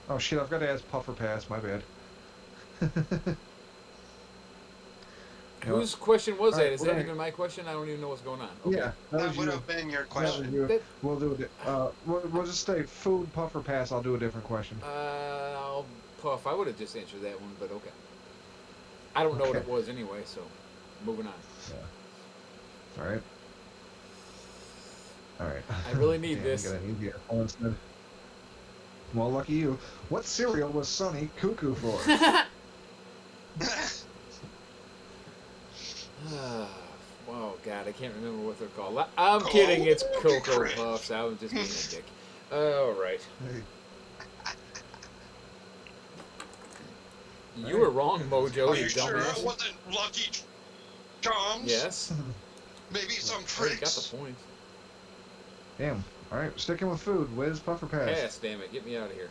Oh shit! I've got to ask Puff or pass. My bad. Whose question was that? Alright, Is we're that gonna- even my question? I don't even know what's going on. Okay. Yeah, That would you. have been your That was question. you. That- We'll do it. We'll just say food, Puff or pass. I'll do a different question. I'll puff. I would have just answered that one, but okay. I don't know what Okay. it was anyway, so moving on. All right. All right. I really need Damn, this. I'm gonna need the phone instead. Well, lucky you. What cereal was Sonny cuckoo for? Oh God, I can't remember what they're called. I'm kidding. It's Cocoa Crisp. Puffs. I was just being a dick. All right. Hey, You were wrong, Mojo. Are You you sure dumbass. it wasn't Lucky Charms? Yes. Maybe some I already got tricks. the point. Damn. All right. Sticking with food. Whiz, Puff or pass? Pass, damn it. Get me out of here.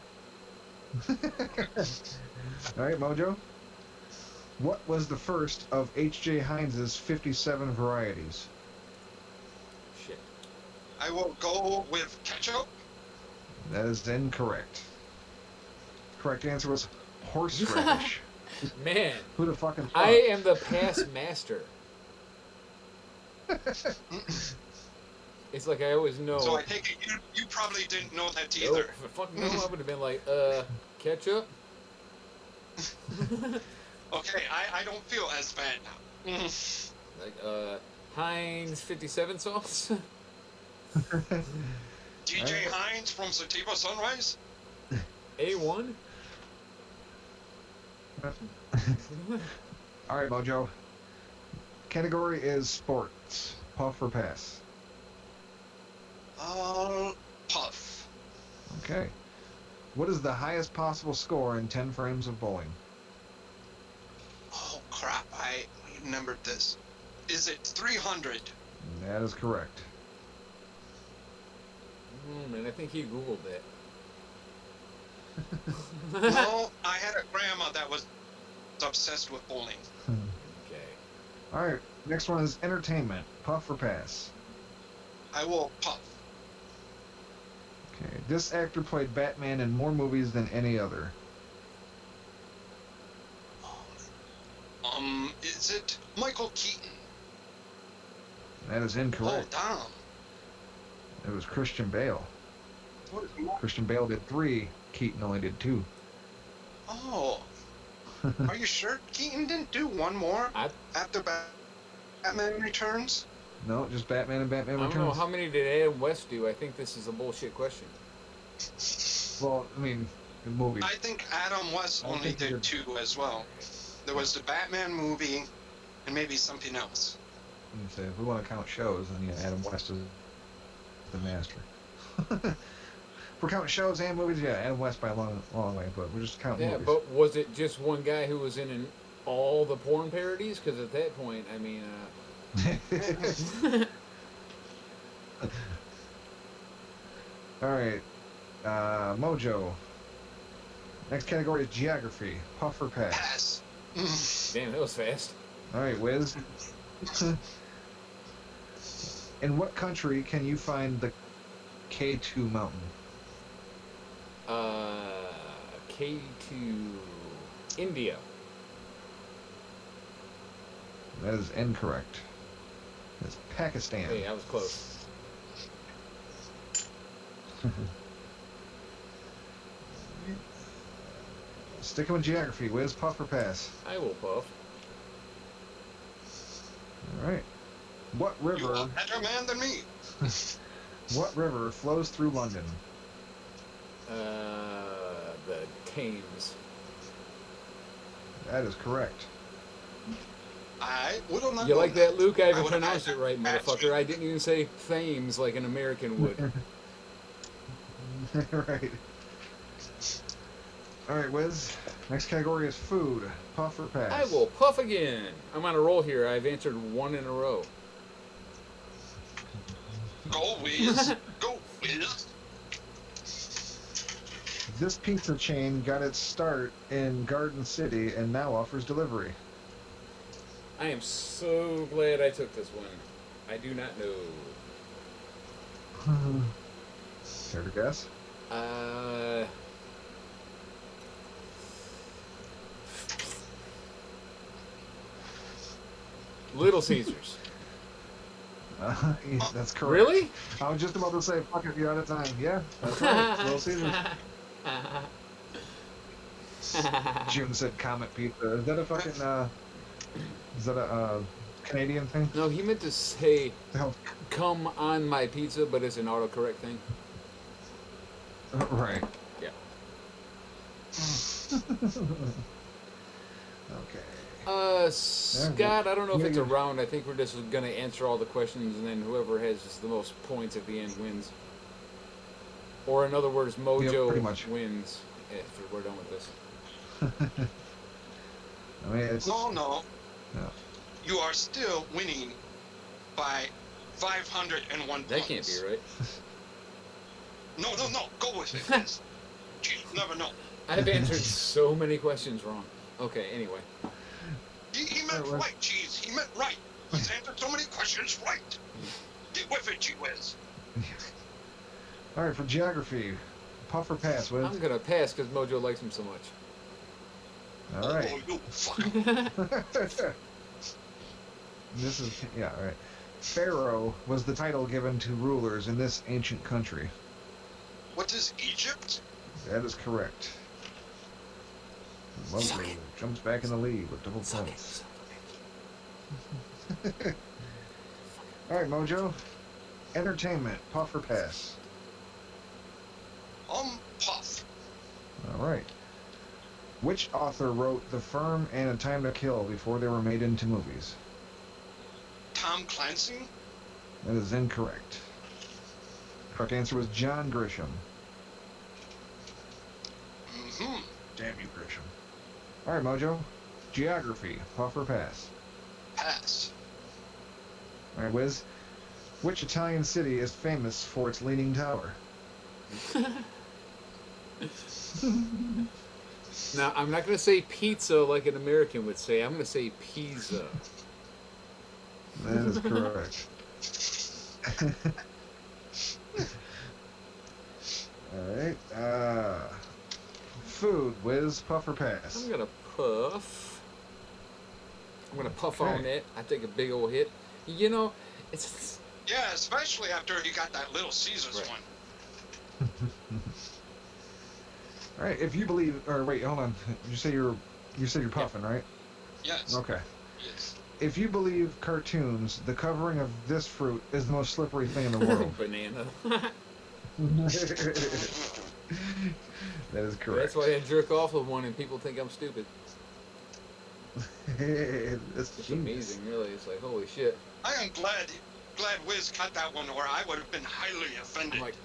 All right, Mojo. What was the first of H.J. Heinz's 57 varieties? Shit. I will go with ketchup. That is incorrect. Correct answer was horseradish. Man, Who the fucking fuck? I am the pass master. It's like I always know. So I take it you probably didn't know that Nope. either. Fuck no, I would have been like, ketchup? Okay, I don't feel as bad now. Like, Heinz 57 sauce? DJ Hines from Sativa Sunrise? A1? All right, Mojo. Category is sports. Puff or pass? Puff. Okay. What is the highest possible score in 10 frames of bowling? Oh crap! I remembered this. Is it 300? That is correct. Oh man, I think he Googled it. No, I had a grandma that was obsessed with bowling. Okay. All right. Next one is entertainment. Puff or pass? I will puff. Okay. This actor played Batman in more movies than any other. Is it Michael Keaton? That is Oh, incorrect. damn. It was Christian Bale. What is more? Christian Bale did 3. Keaton only did 2. Oh, are you sure Keaton didn't do one more after Batman Returns? No, just Batman and Batman I don't Returns. know, how many did Adam West do? I think this is a bullshit question. Well, I mean, in movies. I think Adam West I only think he did did. 2 as well. There was the Batman movie and maybe something else. You say, if we want to count shows, then yeah, Adam West is the master. If we're counting shows and movies, yeah, Adam West by a long, long way, but we're just counting Yeah, movies. but was it just one guy who was in all the porn parodies? Because at that point, I mean, All right, Mojo. Next category is geography. Puff or pass? Pass. damn, that was fast. All right, Whiz. In what country can you find the K2 mountain? K2 India. That is incorrect. It's Pakistan. Hey, I was close. Sticking with geography, Whiz, puff or pass? I will puff. All right. What You river? are a better man than me. What river flows through London? The Thames. That is correct. I would have not. You known like that, Luke? I I haven't would've pronounced had it right, that motherfucker. I didn't even say Thames like an American would. Right. All right, Wiz. Next category is food. Puff or pass? I will puff again. I'm on a roll here. I've answered one in a row. Go Whiz. Go Whiz. This pizza chain got its start in Garden City and now offers delivery. I am so glad I took this one. I do not know. Care to guess? Little Caesars. Yeah, that's correct. Really? I was just about to say, fuck it, you're out of time. Yeah, that's right. Little Caesars. June said Comet Pizza. Is that a fucking, is that a Canadian thing? No, he meant to say No. "come on my pizza," but it's an autocorrect thing. Right. Yeah. Okay. Scott, I don't know if Yeah, it's a yeah. round. I think we're just gonna answer all the questions, and then whoever has just the most points at the end wins. Or in other words, Mojo pretty much. wins after we're done with this. I mean, it's... No, no. No. You are still winning by 501 points. That can't be right. No, no, no. Go with it. Yes. You never know. I've answered so many questions wrong. Okay, anyway. He meant Alright, right, Cheez. He meant right. He's answered so many questions right. Get with it, Cheez. All right, for geography, puff or pass, Wiz? I'm gonna pass because Mojo likes him so much. All right. Oh, you fuck. This is, yeah, all right. Pharaoh was the title given to rulers in this ancient country. What is Egypt? That is correct. Lovely. Jumps back in the lead with double points. All right, Mojo. Entertainment, puff or pass? Puff. All right. Which author wrote The Firm and A Time to Kill before they were made into movies? Tom Clancy? That is incorrect. Correct answer was John Grisham. Mm-hmm. Damn you, Grisham. All right, Mojo. Geography, puff or pass? Pass. All right, Whiz. Which Italian city is famous for its leaning tower? Now, I'm not going to say pizza like an American would say. I'm going to say pizza. That is correct. All right. Food, Whiz, puff or pass? I'm going to puff. I'm going to puff Okay. on it. I take a big old hit. You know, it's... Yeah, especially after you got that Little Caesars Right. one. All right. If you believe, or wait, hold on. You said you're puffing, right? Yes. Okay. Yes. If you believe cartoons, the covering of this fruit is the most slippery thing in the world. Banana. That is correct. That's why I jerk off with one and people think I'm stupid. That's It's genius. amazing, really. It's like, holy shit. I am glad Whiz cut that one, or I would have been highly offended. I'm like,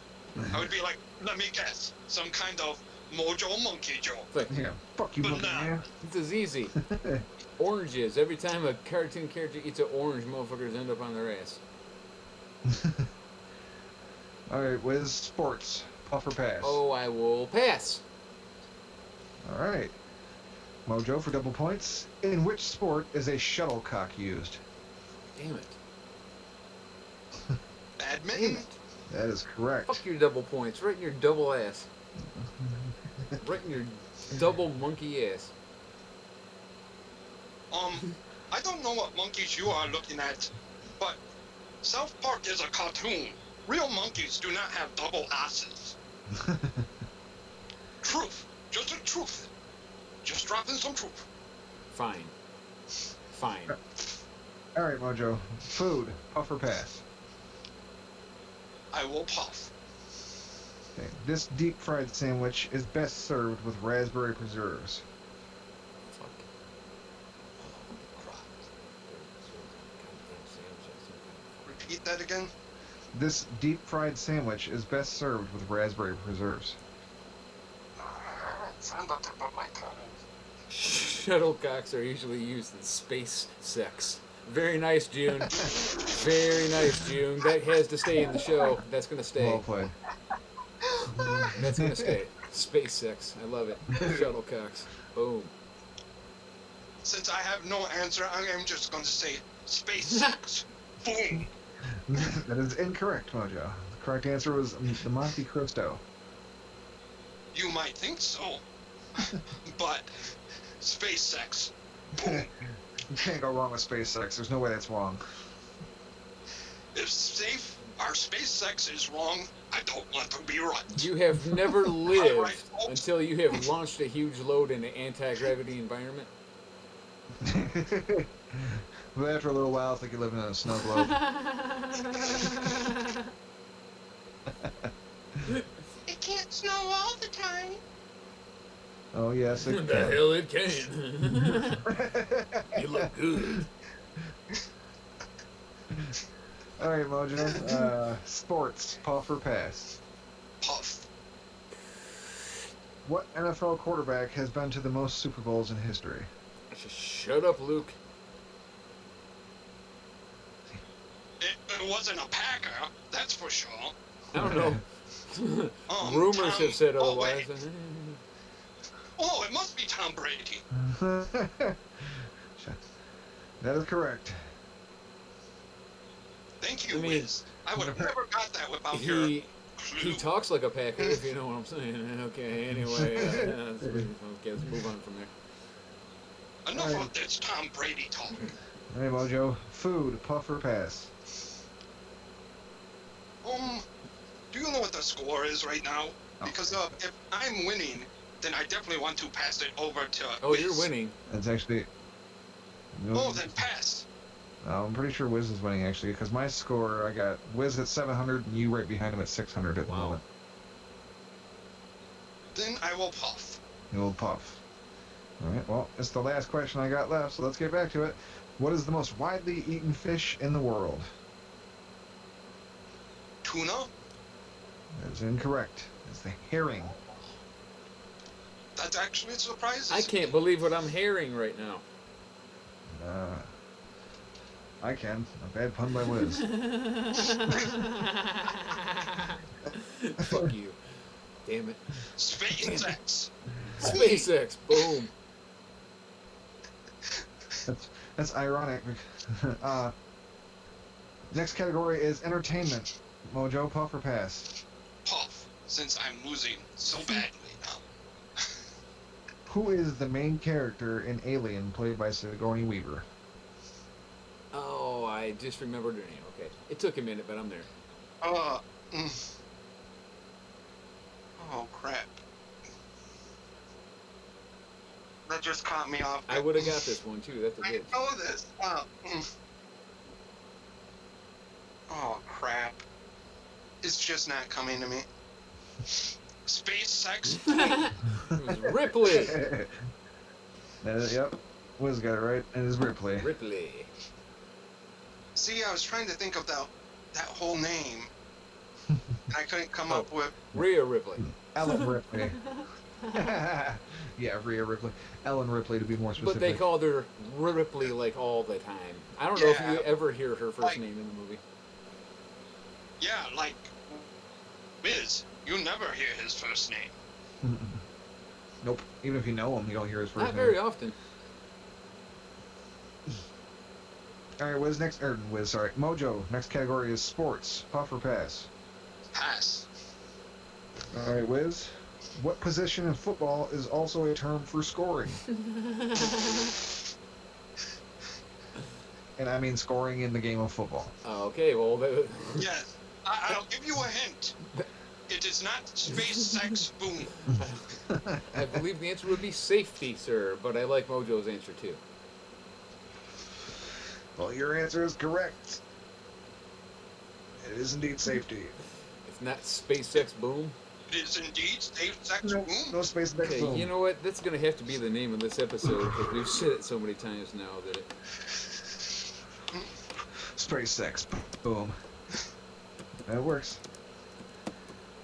I would be like, let me guess, some kind of Mojo monkey joke. it's like, Yeah, fuck you, But monkey nah. man. this is easy. Oranges. Every time a cartoon character eats an orange, motherfuckers end up on their ass. All right, Wiz, sports, puff or pass? Oh, I will pass. All right. Mojo for double points. In which sport is a shuttlecock used? Damn it. Damn Badminton? it. That is correct. Fuck your double points. Right in your double ass. Right in your double monkey ass. I don't know what monkeys you are looking at, but South Park is a cartoon. Real monkeys do not have double asses. Truth. Just a truth. Just dropping some truth. Fine. Fine. All right, Mojo. Food, puff or pass? I will puff. Okay. This deep fried sandwich is best served with raspberry preserves. Fuck. Crap. Repeat that again? This deep fried sandwich is best served with raspberry preserves. It's on the tip of my tongue. Shuttlecocks are usually used in space sex. Very nice, June. Very nice, June. That has to stay in the show. That's gonna stay. Well played. That's gonna stay. Space sex. I love it. Shuttlecocks. Boom. Since I have no answer, I am just going to say space sex. Boom. That is incorrect, Mojo. The correct answer was the Monte Cristo. You might think so, but space sex. Boom. You can't go wrong with space sex. There's no way that's wrong. If safe, our space sex is wrong, I don't want to be right. You have never lived Alright, folks. until you have launched a huge load in an anti-gravity environment. But after a little while, it's like you're living in a snow globe. It can't snow all the time. Oh, yes, it The can. hell it can. You look good. All right, Mojo. Sports, puff or pass? Puff. What NFL quarterback has been to the most Super Bowls in history? Just shut up, Luke. It wasn't a Packer, that's for sure. I don't know. Rumors Tom- have said oh, otherwise. wait. Oh, it must be Tom Brady. That is correct. Thank you, I mean- Wiz. I would have never got that without your He clue. talks like a Packer, if you know what I'm saying. Okay, anyway, let's move on from there. Enough Alright. of this Tom Brady talk. All right, Mojo. Food, puff or pass? Do you know what the score is right now? Because if I'm winning, then I definitely want to pass it over to Oh, Wiz. you're winning. That's actually. Oh, then pass. I'm pretty sure Wiz is winning, actually, because my score, I got Wiz at 700 and you right behind him at 600 at the Wow. moment. Then I will puff. You will puff. All right, well, it's the last question I got left, so let's get back to it. What is the most widely eaten fish in the world? Tuna? That is incorrect. It's the herring. The That actually surprises I can't believe what I'm hearing right now. I can. A bad pun by Whiz. Fuck you. Damn it. SpaceX. SpaceX. Boom. That's ironic. Next category is entertainment. Mojo, puff or pass? Puff, since I'm losing so badly now. Who is the main character in Alien, played by Sigourney Weaver? Oh, I just remembered her name. Okay. It took a minute, but I'm there. Oh, crap. That just caught me off. I would have got this one, too. That's a I hit. know this. Oh, crap. It's just not coming to me. SpaceX. It was Ripley. Yep. Wiz got it right. It is Ripley. Ripley. See, I was trying to think of that whole name. And I couldn't come up with... Rhea Ripley. Ellen Ripley. Yeah, Rhea Ripley. Ellen Ripley, to be more specific. But they called her Ripley like all the time. I don't know if you ever hear her first name in the movie. Yeah, like... Whiz, you never hear his first name. Nope. Even if you know him, you don't hear his first Not name. very often. Alright, Mojo. Next category is sports. Puff or pass? Pass. Alright, Wiz. What position in football is also a term for scoring? And I mean scoring in the game of football. Okay, well... Yes. I'll give you a hint. It is not SpaceX boom. I believe the answer would be safety, sir, but I like Mojo's answer, too. Well, your answer is correct. It is indeed safety. It's not SpaceX boom. It is indeed SpaceX No, boom. no SpaceX Okay, boom. you know what? That's going to have to be the name of this episode, because we've said it so many times now that it... SpaceX boom. That works.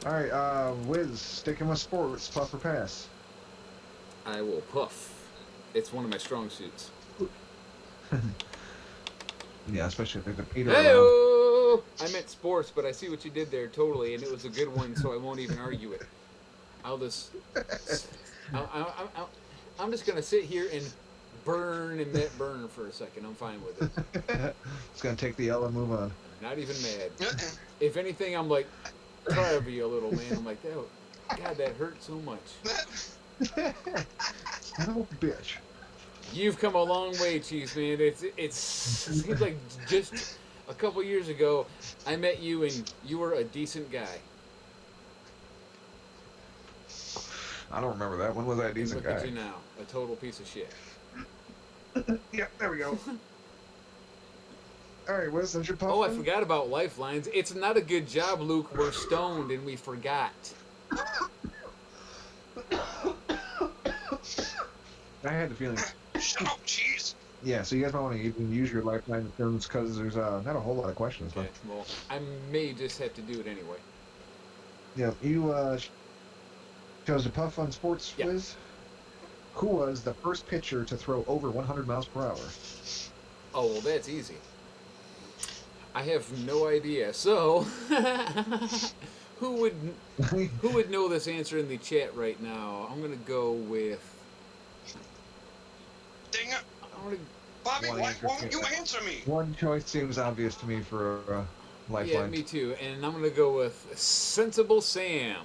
Alright, Wiz, sticking with sports, puff or pass? I will puff. It's one of my strong suits. Yeah, especially if there's a Peter around. Hey-o! I meant sports, but I see what you did there totally, and it was a good one, so I won't even argue it. I'm just gonna sit here and burn and net burn for a second. I'm fine with it. It's gonna take the L and move on. Not even mad. If anything, I'm like proud of you a little, man. I'm like, oh, God, that hurt so much. Oh, bitch. You've come a long way, Cheez, man. It seems like just a couple years ago, I met you and you were a decent guy. I don't remember that. When was I a decent Look at guy? you now, a total piece of shit. Yeah, there we go. Alright, Wiz, that's your puff? Oh, I then? forgot about lifelines. It's not a good job, Luke. We're stoned and we forgot. I had the feeling. Shut up, Cheez. Yeah, so you guys might want to even use your lifeline terms because there's not a whole lot of questions. Okay, well, I may just have to do it anyway. Yeah, you chose to puff on sports, Yeah. Wiz? Who was the first pitcher to throw over 100 miles per hour? Oh, well, that's easy. I have no idea. So, who would know this answer in the chat right now? I'm gonna go with. Dang it. I'm gonna, Bobby, One why answer won't can't- you answer me? One choice seems obvious to me for yeah, lifeline. me too. And I'm gonna go with Sensible Sam.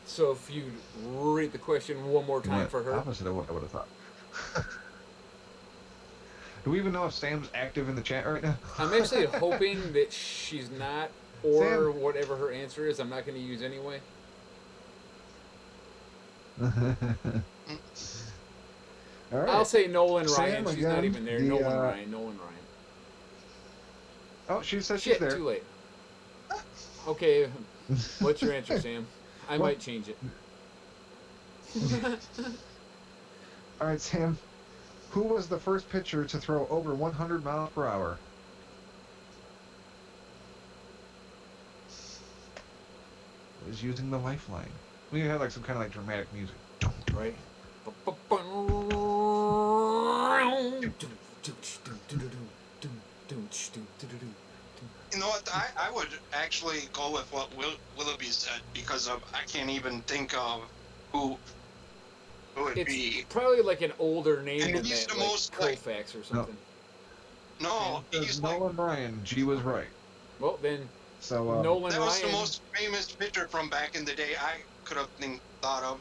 So if you read the question one more time for her. Opposite of what I would have thought. Do we even know if Sam's active in the chat right now? I'm actually hoping that she's not, or Sam. whatever her answer is, I'm not going to use anyway. All right. I'll say Nolan Sam, Ryan. She's not again, even there. the, Nolan Ryan. Oh, she said Shit, she's there. too late. Okay, what's your answer, Sam? I Well- might change it. All right, Sam. Who was the first pitcher to throw over 100 miles per hour? Was using the lifeline. We had like some kind of like dramatic music. Right? You know what? I would actually go with what Willoughby said because I can't even think of who would It's be. probably like an older name And than he's that, the like most, like- Colfax or something. No, he's like Nolan Ryan. G was right. Well, then So Nolan that was Ryan. the most famous pitcher from back in the day I could have thought of.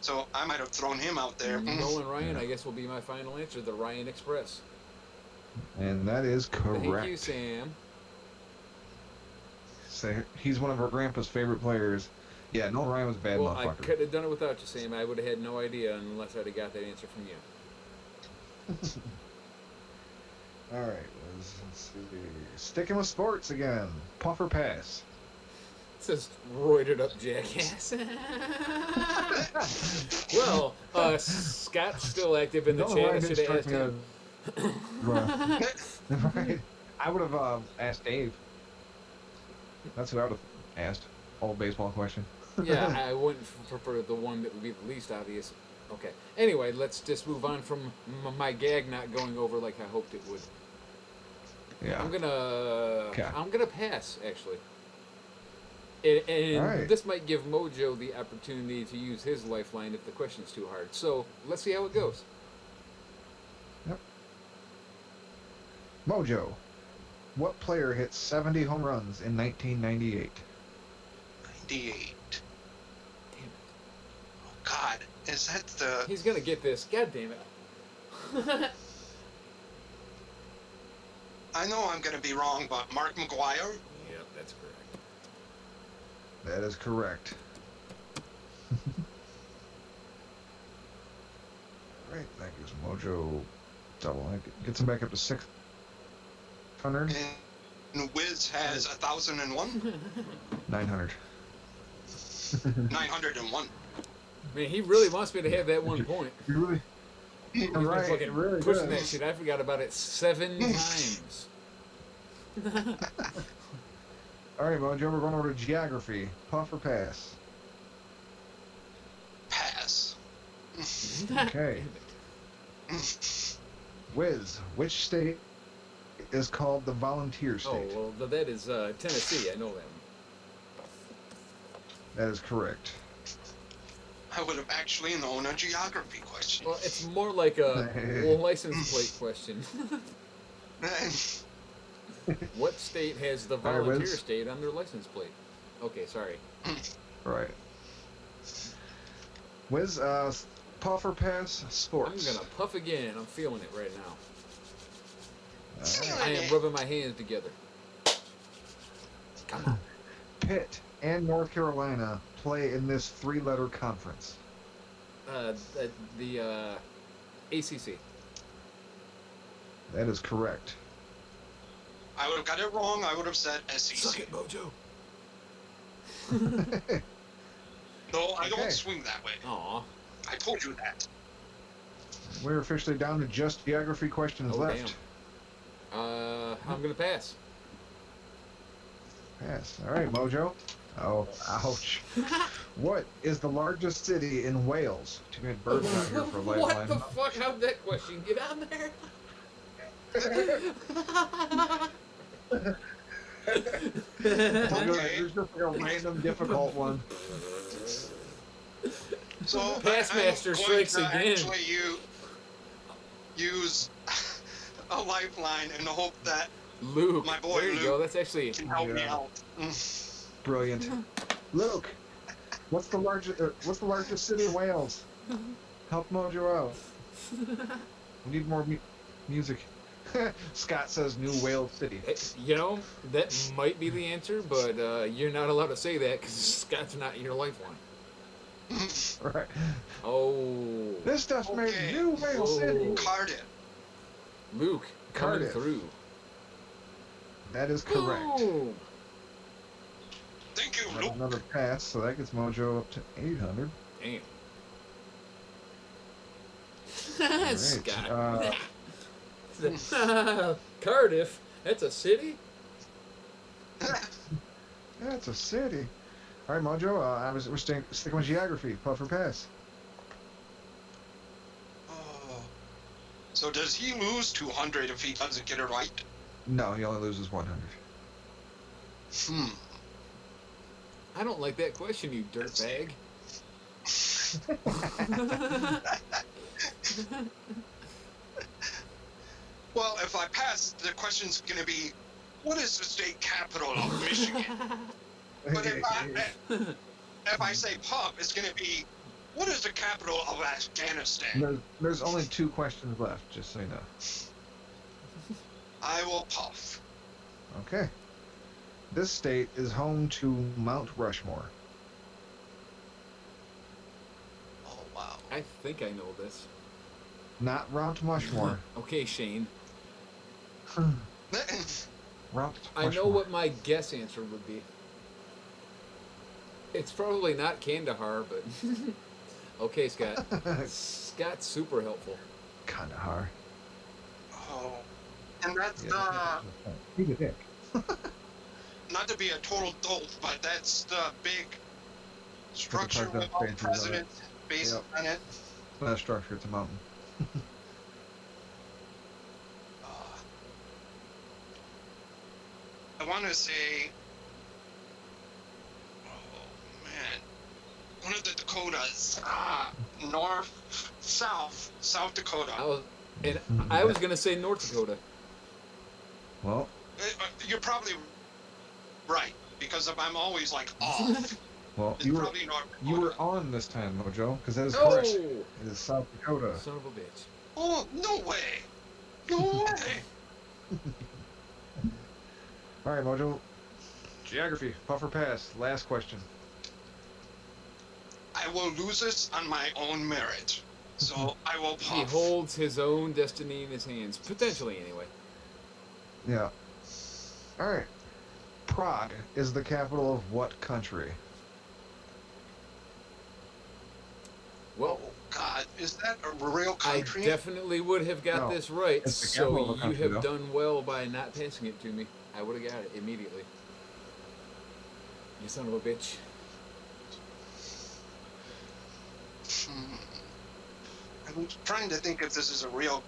So I might have thrown him out there. Nolan Ryan, Yeah. I guess, will be my final answer. The Ryan Express. and that is correct. Thank you, Sam. So he's one of our grandpa's favorite players. Yeah, Nolan Ryan was a bad Well, I motherfucker. could have done it without you, Sam. I would have had no idea unless I'd have got that answer from you. All right, let's see. Sticking with sports again. Puff or pass? It says roided up jackass. Well, Scott's still active in the Nolan chat. I Ryan should didn't have strike asked me him. Well, right. I would have asked Dave. That's who I would have asked. Old baseball question. Yeah, I wouldn't prefer the one that would be the least obvious. Okay. Anyway, let's just move on from my gag not going over like I hoped it would. Yeah. I'm gonna pass actually. And All right. this might give Mojo the opportunity to use his lifeline if the question's too hard. So let's see how it goes. Mojo. What player hit 70 home runs in 1998? 98. Damn it. Oh God, is that the? He's gonna get this. God damn it. I know I'm gonna be wrong, but Mark McGuire. Yep, that's correct. That is correct. Right, that gives Mojo double. That gets him back up to 600. And Whiz has 1,001, 900. 901. Man, he really wants me to have that 1 point. You really? He's been Right, fucking it really pushing does. that shit. I forgot about it 7 times. All right, Mojo, we're going over to geography. Puff or pass? Pass. Okay. Whiz, which state is called the volunteer Oh, state? well, that is Tennessee. I know that one. That is correct. I would have actually known a geography question. Well, it's more like a license plate question. What state has the right, volunteer Wiz. state on their license plate? Okay, sorry. Right. Whiz, puff or pass? I'm Sports. gonna puff again. I'm feeling it right now. All right. I am rubbing my hands together. Come on. Pitt and North Carolina play in this three-letter conference. The ACC. That is correct. I would have got it wrong. I would have said SEC. Suck it, Mojo. No, I Okay. don't swing that way. Aw. I told you that. We're officially down to just geography questions Oh, left. damn. I'm gonna pass. Pass. All right, Mojo. Oh, ouch. What is the largest city in Wales? Too bad Bird's not here for a What lifeline. the fuck? How'd that question get on there? There's just like a random difficult one. So Passmaster I'm strikes going to again. Actually, use a lifeline in the hope that Luke. My boy there you Luke. go. That's actually. can help me Yeah. out. Brilliant. Luke, what's the largest city in Wales? Help Mojo out. We need more music. Scott says New Wales City. You know, that might be the answer, but you're not allowed to say that because Scott's not your lifeline. Right. Oh, This stuff's made Okay. New Wales City. Cardiff. Luke coming Cardiff. through. That is correct. Boom. Thank you, That's Luke. another pass, so that gets Mojo up to 800. Damn. Right. Scott. Cardiff. That's a city. Yeah, it's a city. All right, Mojo. We're sticking with geography. Puff or pass? Oh. So does he lose 200 if he doesn't get it right? No, he only loses 100. I don't like that question, you dirtbag. Well, if I pass, the question's going to be, what is the state capital of Michigan? But if I say puff, it's going to be, what is the capital of Afghanistan? There's only 2 questions left, just so you know. I will puff. Okay. This state is home to Mount Rushmore. Oh, wow. I think I know this. Not Mount Rushmore. Okay, Shane. Mount I know Rushmore. what my guess answer would be. It's probably not Kandahar, but... Okay, Scott. Scott's super helpful. Kandahar. Oh. And that's He's a dick. not to be a total dolt, but that's the big structure With the with all the parked up presidents based Yep. on it. It's not a structure, it's a mountain. I want to say, oh man, one of the Dakotas, South Dakota. I was gonna say North Dakota. Well, You're probably right, because I'm always like off. well, It's you were probably North Dakota. you were on this time, Mojo, because that is Oh! correct. It is South Dakota. Son of a bitch. Oh, no way. No way. All right, Mojo. Geography, puff or pass. Last question. I will lose this on my own merit. So I will puff. He holds his own destiny in his hands. Potentially, anyway. Yeah. All right. Prague is the capital of what country? Well, Oh, God. Is that a real I country? definitely would have got No, this right, it's the capital so of a you country, have though. done well by not passing it to me. I would have got it immediately. You son of a bitch. I'm trying to think if this is a real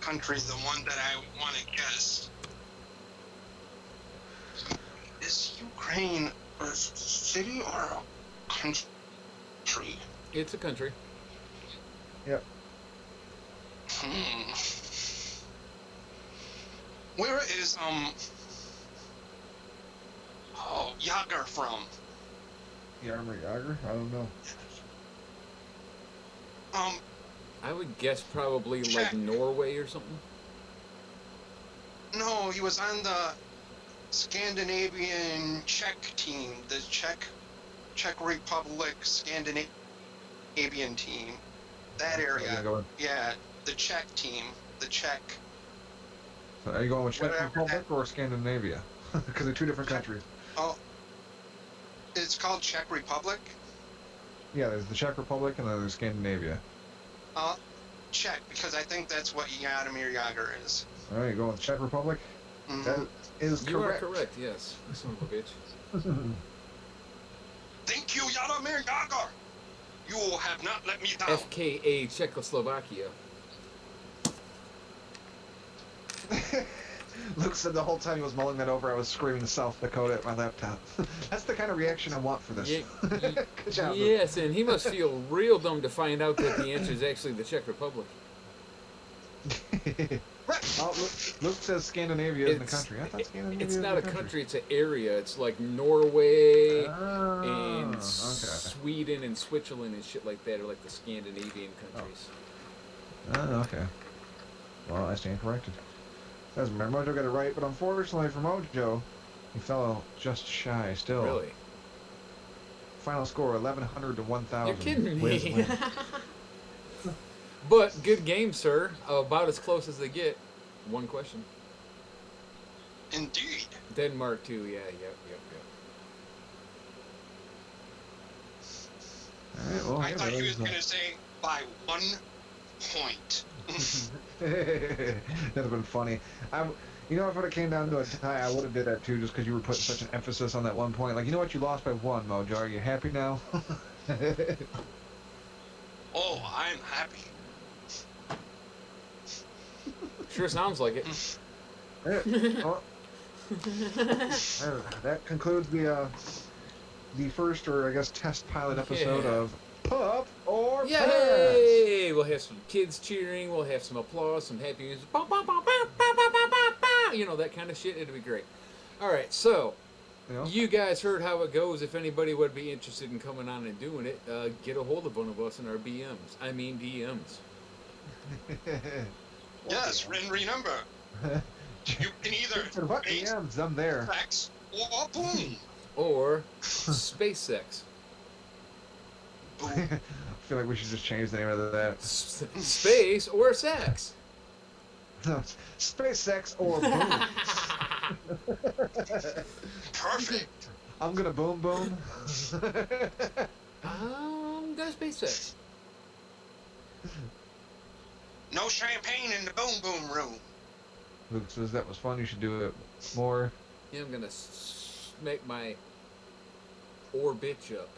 country, the one that I want to guess. Is Ukraine a city or a country? It's a country. Yep. Where is Yager from? Yarmir Yager? I don't know. I would guess probably Czech. like Norway or something. No, he was on the Scandinavian Czech team, the Czech Republic Scandinavian team. That Are you area. gonna go with- Yeah, the Czech team. The Czech. So are you going with Czech Whatever Republic or Scandinavia? Because they're 2 different countries. Oh, it's called Czech Republic. Yeah, there's the Czech Republic and then there's Scandinavia. Czech, because I think that's what Yadomir Yager is. All right, you going with Czech Republic? Mhm. That is You correct. are correct, yes. Son of a bitch. Thank you, Yadomir Yager. You have not let me down. FKA Czechoslovakia. Luke said the whole time he was mulling that over, I was screaming South Dakota at my laptop. That's the kind of reaction I want for this. Good job, Luke. Yes, and he must feel real dumb to find out that the answer is actually the Czech Republic. Oh, Luke says Scandinavia isn't a It's- country. I thought Scandinavia It's was not a a country. country, it's an area. It's like Norway Oh, and okay. Sweden and Switzerland and shit like that are like the Scandinavian countries. Oh, okay. Well, I stand corrected. Doesn't matter. Mojo got it right, but unfortunately for Mojo, he fell just shy still. Really? Final score 1,100 to 1,000. You're kidding Whiz me. wins. But good game, sir. About as close as they get. One question. Indeed. Denmark too. Yeah. Yep. All right, well, I yeah, thought that he was was, going to say by 1 point. That'd have been funny. You know, if it came down to a tie, I would have did that too, just because you were putting such an emphasis on that one point. Like, you know what? You lost by one, Mojo. Are you happy now? Oh, I'm happy. Sure sounds like it. Well, that concludes the first, or I guess, test pilot episode of Pup or Pass. Yay! We'll have some kids cheering. We'll have some applause, some happy music. Bah, bah, bah, bah, bah, bah, bah, bah, bah. You know, that kind of shit. It'll be great. All right, so Yeah. you guys heard how it goes. If anybody would be interested in coming on and doing it, get a hold of one of us in our BMs. I mean DMs. Yes, and remember, you can either What base DMs? I'm there. sex or boom. Or SpaceX. I feel like we should just change the name of that. Space or sex. No, space sex or boom. Perfect. I'm gonna boom boom. I'm gonna space sex. No champagne in the boom boom room. Luke says that was fun. You should do it more. Yeah, I'm gonna make my or bitch up.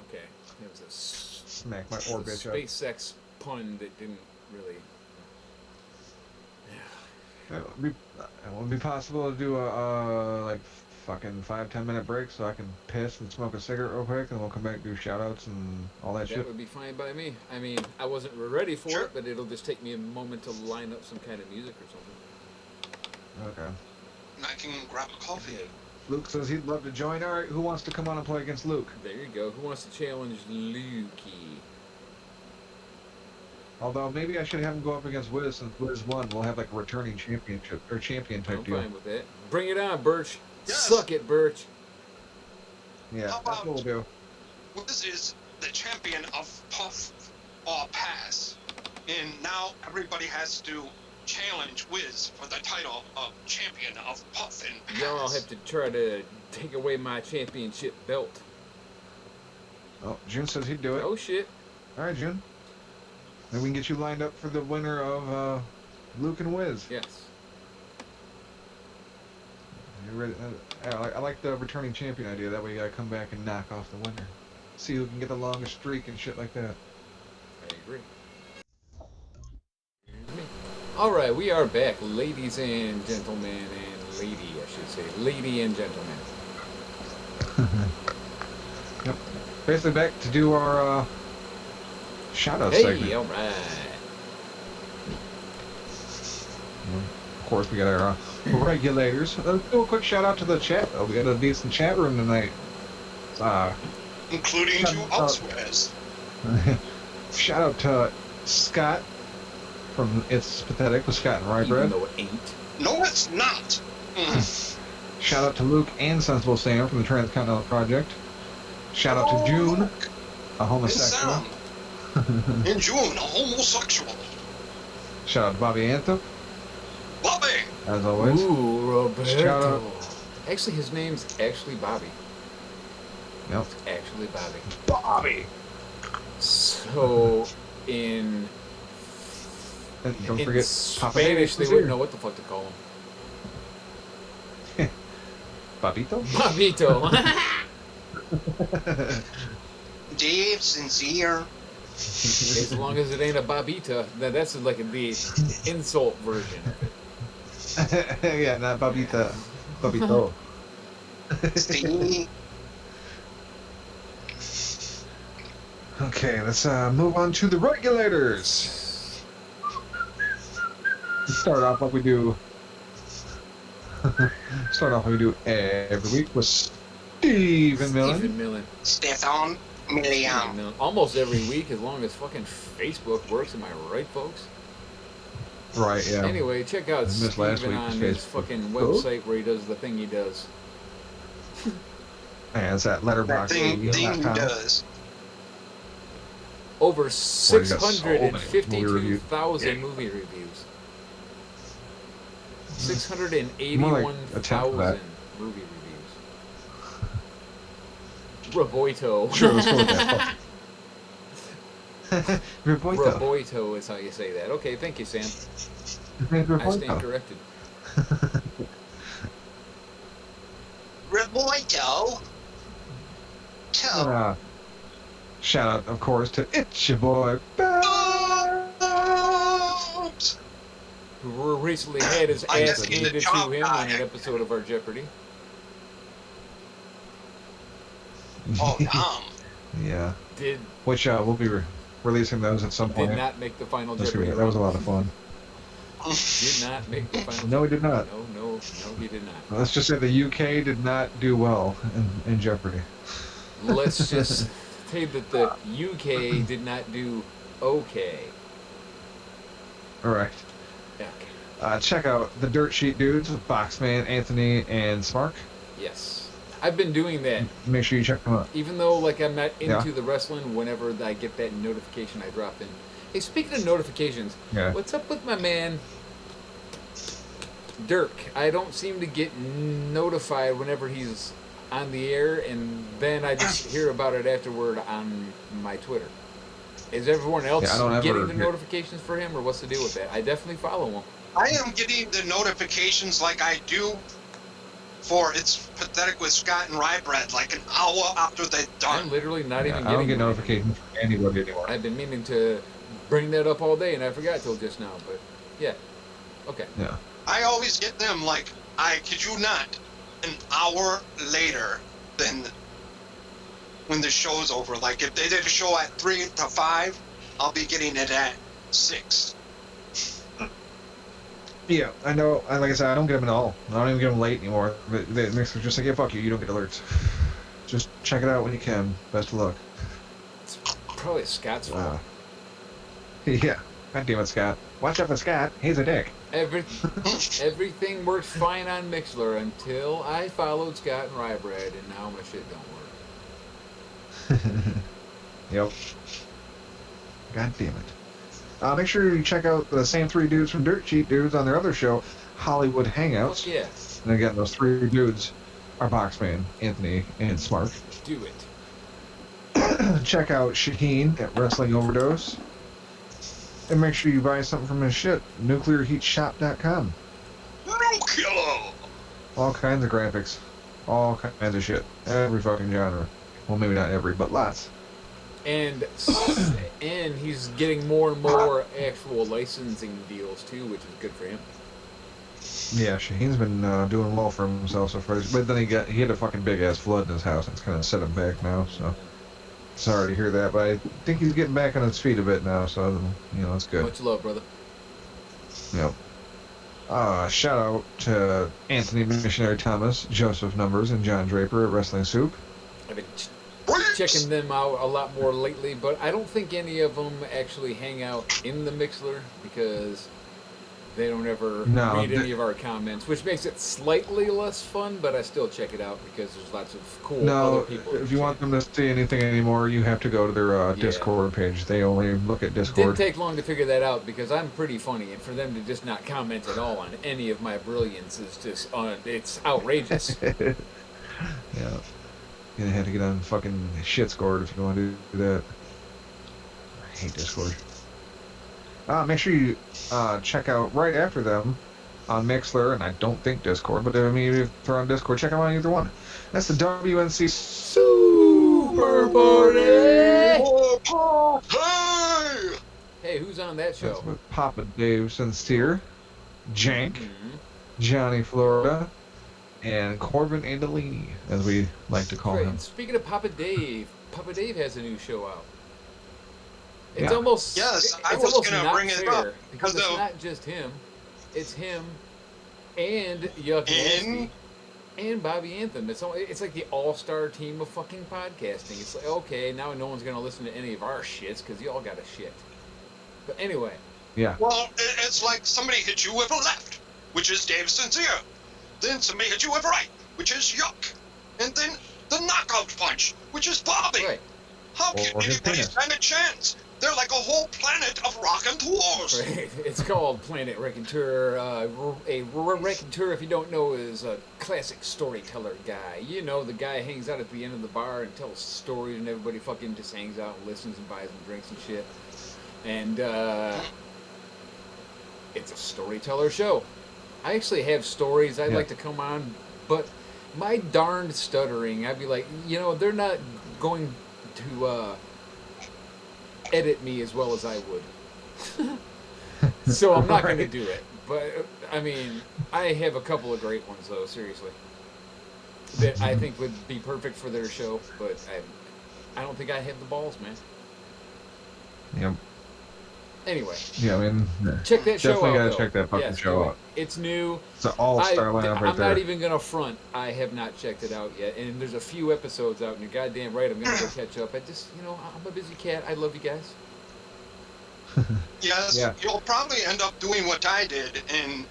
Okay, it was a Smack my orbit up. space sex pun that didn't really. It would be possible to do a like fucking 5-10 minute break so I can piss and smoke a cigarette real quick, and we'll come back and do shout outs and all that That shit. would be fine by me. I mean, I wasn't ready for Sure. it, but it'll just take me a moment to line up some kind of music or something. Okay. And I can grab a coffee. Luke says he'd love to join. All right, who wants to come on and play against Luke? There you go. Who wants to challenge Lukey? Although maybe I should have him go up against Whiz, since Whiz won. We'll have like a returning championship or champion type I'm deal. fine with that. Bring it on, Birch. Yes. Suck it, Birch. Yeah, How that's what we'll about- do. This is the champion of Puff or Pass. And now everybody has to challenge Whiz for the title of champion of Puff and Pass. Y'all have to try to take away my championship belt. Oh, June says he'd do it. Oh shit. All right, June. Then we can get you lined up for the winner of Luke and Whiz. Yes. You ready? I like the returning champion idea. That way you gotta come back and knock off the winner. See who can get the longest streak and shit like that. I agree. All right, we are back, ladies and gentlemen, and lady, I should say, lady and gentlemen. Yep. Basically back to do our shout-out Hey, segment. all right. Of course, we got our regulators. Let's do a quick shout-out to the chat. Oh, we got a decent chat room tonight. Including Shut you up. elsewheres. Shout out to Scott from It's Pathetic with Scott and Rye Even Bread. though it ain't. No, it's not. Shout out to Luke and Sensible Sam from the Transcontinental Project. Shout out to June, a And homosexual. Sam. And June, a homosexual. Shout out to Bobby Anthem, Bobby! as always. Ooh, Shout out. Roberto. Actually, his name's actually Bobby. Yep. Actually Bobby. Bobby! So, in And don't in forget Papa Spanish, they Davis wouldn't know what the fuck to call him. Babito? Bobito. Dave, sincere. As long as it ain't a Babita, that's like the insult version. Yeah, not Babita. Babito. Steve. Okay, let's move on to the regulators. Start off like we do. Start off like we do every week with Stephen Millen. Stephen Millen. Stefan Milliam. Millen. Almost every week, as long as fucking Facebook works. Am I right, folks? Right, yeah. Anyway, check out missed last Stephen week's on his Facebook. fucking Cool. website where he does the thing he does. And it's at That thing he letterbox.com. does. Over got so many movie 652,000 movie reviews. 681,000 movie reviews. Roboito. Sure, let's go with that. Repoito. Raboito is how you say that. Okay, thank you, Sam. His name's I stand Repoito. corrected. Remoito. And, shout out, of course, to It's Your Boy Babs. Who recently had his I ass guess he's a handed to job him guy. on an episode of our Jeopardy. Oh, damn. Yeah. Did Which we'll be releasing those at some point. did not make the final That's gonna Jeopardy. be- that was a lot of fun. Did not make the final. No, he did not. No, he did not. Let's just say the UK did not do well in Jeopardy. Let's just say that the UK did not do okay. All right. Okay. Check out the Dirt Sheet Dudes, Boxman, Anthony, and Smark. Yes. I've been doing that. Make sure you check them out. Even though, like, I'm not into Yeah. the wrestling, whenever I get that notification, I drop in. Hey, speaking of notifications, Yeah. what's up with my man, Dirk? I don't seem to get notified whenever he's on the air, and then I just hear about it afterward on my Twitter. Is everyone else Yeah, I don't getting ever the get- notifications for him, or what's the deal with that? I definitely follow him. I am getting the notifications like I do for It's Pathetic with Scott and Rye Bread, like an hour after they're I'm done. literally not Yeah, even I don't getting get mine. notifications from anybody anymore. I've been meaning to bring that up all day, and I forgot till just now, but yeah. Okay. Yeah. I always get them like, I kid you not, an hour later than when the show's over. Like if they did a show at 3 to 5, I'll be getting it at 6. Yeah, I know. Like I said, I don't get them at all. I don't even get them late anymore. The Mixlr's just like, yeah, fuck you. You don't get alerts. Just check it out when you can. Best of luck. It's probably Scott's fault. Wow. Yeah. God damn it, Scott. Watch out for Scott. He's a dick. Everything worked fine on Mixlr until I followed Scott and Rye Bread, and now my shit don't work. Yep. God damn it. Make sure you check out the same three dudes from Dirt Sheet Dudes on their other show, Hollywood Hangouts. Fuck yeah. And again, those three dudes are Boxman, Anthony, and Smart. Do it. Check out Shaheen at Wrestling Overdose. And make sure you buy something from his shit, nuclearheatshop.com. Nuclear! All kinds of graphics. All kinds of shit. Every fucking genre. Well, maybe not every, but lots. And he's getting more and more actual licensing deals too, which is good for him. Yeah, Shaheen's been doing well for himself so far. But then he had a fucking big ass flood in his house. It's kind of set him back now, so sorry to hear that. But I think he's getting back on his feet a bit now, so it's good. Much love, brother. Yep. Shout out to Anthony Missionary Thomas, Joseph Numbers, and John Draper at Wrestling Soup. I've been checking them out a lot more lately, but I don't think any of them actually hang out in the Mixlr because they don't ever read any of our comments, which makes it slightly less fun, but I still check it out because there's lots of cool other people. If you want them to see anything anymore, you have to go to their Discord page. They only look at It Discord. didn't take long to figure that out because I'm pretty funny, and for them to just not comment at all on any of my brilliance is just it's outrageous. Yeah. You're gonna have to get on fucking shit scored if you want to do that. I hate Discord. Make sure you check out right after them on Mixlr, and I don't think Discord, but I mean, if they're on Discord, check them out on either one. That's the WNC Super Party! Hey! Hey, who's on that show? That's with Papa Dave Sincere, Jank, Mhm. Johnny Florida, and Corbin Andolini, as we like to call Right, him. and speaking of Papa Dave has a new show out. It's Yeah. almost Yes, I it's was almost gonna not bring it fair up because because it's of- not just him, it's him and Yuck Nasty and Bobby Anthem. It's like the all-star team of fucking podcasting. It's like, okay, now no one's gonna listen to any of our shits because y'all got a shit. But anyway, Yeah. Well, it's like somebody hit you with a left, which is Dave Sincere. Then somebody hit you with a right, which is Yuck. And then the knockout punch, which is Bobby. right. How Or can his anybody penis. stand a chance? They're like a whole planet of raconteurs. Right. It's called Planet Raconteur. A raconteur, if you don't know, is a classic storyteller guy. You know, the guy hangs out at the end of the bar and tells stories, and everybody fucking just hangs out and listens and buys them drinks and shit. And it's a storyteller show. I actually have stories I'd like to come on, but my darned stuttering, I'd be like, you know, they're not going to edit me as well as I would. So I'm not going to do it. But, I mean, I have a couple of great ones, though, seriously. That I think would be perfect for their show, but I don't think I have the balls, man. Yep. Anyway. Yeah, I mean, Check that show out. definitely gotta though. check that fucking Yes, show do it. out. It's new. It's an all-star lineup right I'm there. not even gonna front. I have not checked it out yet, and there's a few episodes out, and you're goddamn right. I'm gonna go catch up. I just, you know, I'm a busy cat. I love you guys. Yes, Yeah. you'll probably end up doing what I did. And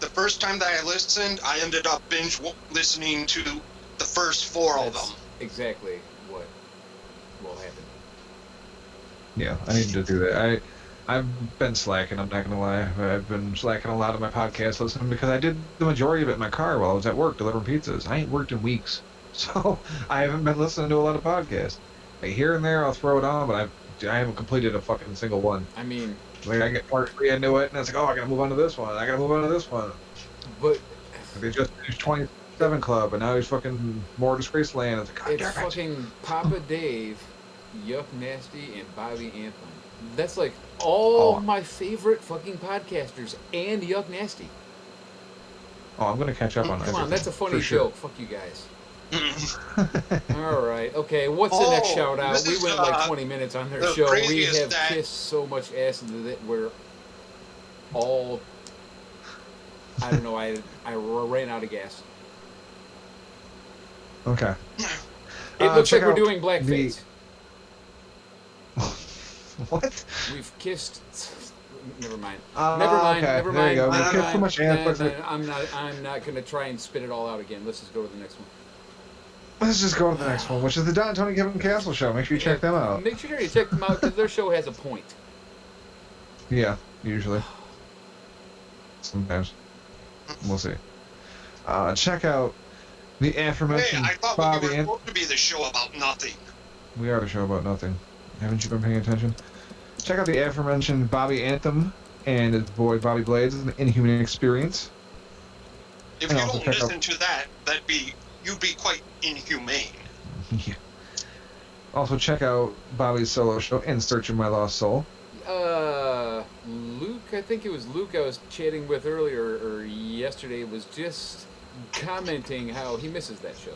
the first time that I listened, I ended up listening to the first four of That's them. exactly what will happen. Yeah, I need to do that. I've been slacking, I'm not gonna lie. I've been slacking a lot of my podcast listening because I did the majority of it in my car while I was at work delivering pizzas. I ain't worked in weeks. So I haven't been listening to a lot of podcasts. Like here and there I'll throw it on, but I haven't completed a fucking single one. I mean, Like I get part 3 into it and it's like, oh, I gotta move on to this one. I gotta move on to this one. but They just finished 27 Club and now he's fucking more Disgrace Land. It's like, God it's damn it. fucking Papa Dave, Yuck Nasty, and Bobby Anthem. That's like all my favorite fucking podcasters and Yuck Nasty. Oh, I'm gonna catch up on Come on, that's a funny for sure. joke. Fuck you guys. All right, okay. What's the next shout out? this We is, went like 20 minutes on their the show. We craziest have that- kissed so much ass that we're all. I don't know. I ran out of gas. Okay. It looks check like we're out doing blackface. What? We've kissed. Never mind. Ah, Never mind. okay. Never There mind. you go. Never We kissed mind. so much ass, Nah, let's- I'm not gonna try and spit it all out again. Let's just go to the next one. Let's just go to the next one, which is the Don Tony Kevin Castle show. Make sure you check them out. Make sure you check them out because their show has a point. Yeah, usually. Sometimes. We'll see. Check out the Hey, aforementioned I thought Bobby we were and supposed to be the show about nothing. we are the show about nothing. Haven't you been paying attention? Check out the aforementioned Bobby Anthem and his boy Bobby Blades, an Inhuman Experience. If And you also don't check out- listen to that, you'd be quite inhumane. Yeah. Also check out Bobby's solo show, In Search of My Lost Soul. Luke, I think it was Luke I was chatting with earlier or yesterday was just commenting how he misses that show.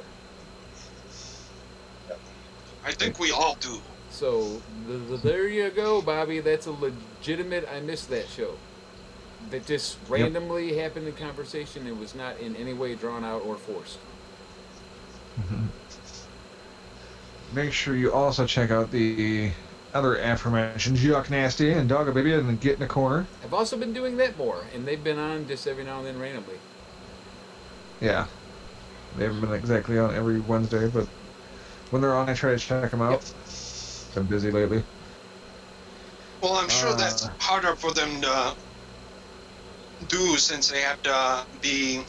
I think we all do. So there you go, Bobby. That's a legitimate. I missed that show. That just randomly happened in conversation and was not in any way drawn out or forced. Make sure you also check out the other aforementioned Yuck Nasty and Dog a Baby and Get in the Corner. I've also been doing that more, and they've been on just every now and then randomly. Yeah. They haven't been exactly on every Wednesday, but when they're on, I try to check them out. Been busy lately. Well, I'm sure that's harder for them to do since they have to be.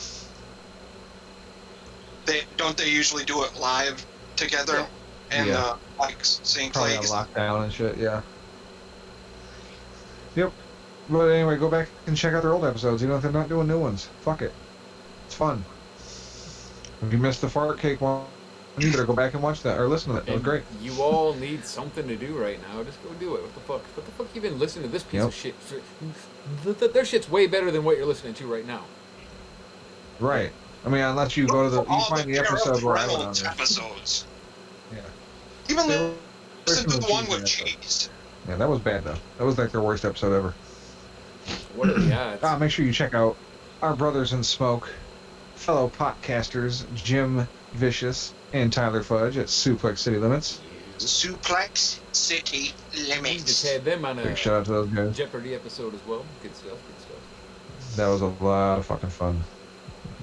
They usually do it live together, and Yeah. like St. Probably on Clair's. lockdown and shit, yeah. Yep. But anyway, go back and check out their old episodes, even if they're not doing new ones. Fuck it. It's fun. If you missed the fart cake one, you better go back and watch that, or listen to that. That was And great. You all need something to do right now. Just go do it. What the fuck? What the fuck you been listening to this piece of shit? Their shit's way better than what you're listening to right now. Right. I mean, unless you go to the, you All find the Carol episode where I went on Reynolds there. episodes. Yeah. Even They the were listen to some the one Cheez with episodes. Cheez. Yeah, that was bad though. That was like their worst episode ever. What are the odds? Make sure you check out our brothers in smoke, fellow podcasters Jim Vicious and Tyler Fudge at Suplex City Limits. Suplex City We Limits. just had them on Big a shout out to those guys. Jeopardy episode as well. Good stuff. Good stuff. That was a lot of fucking fun.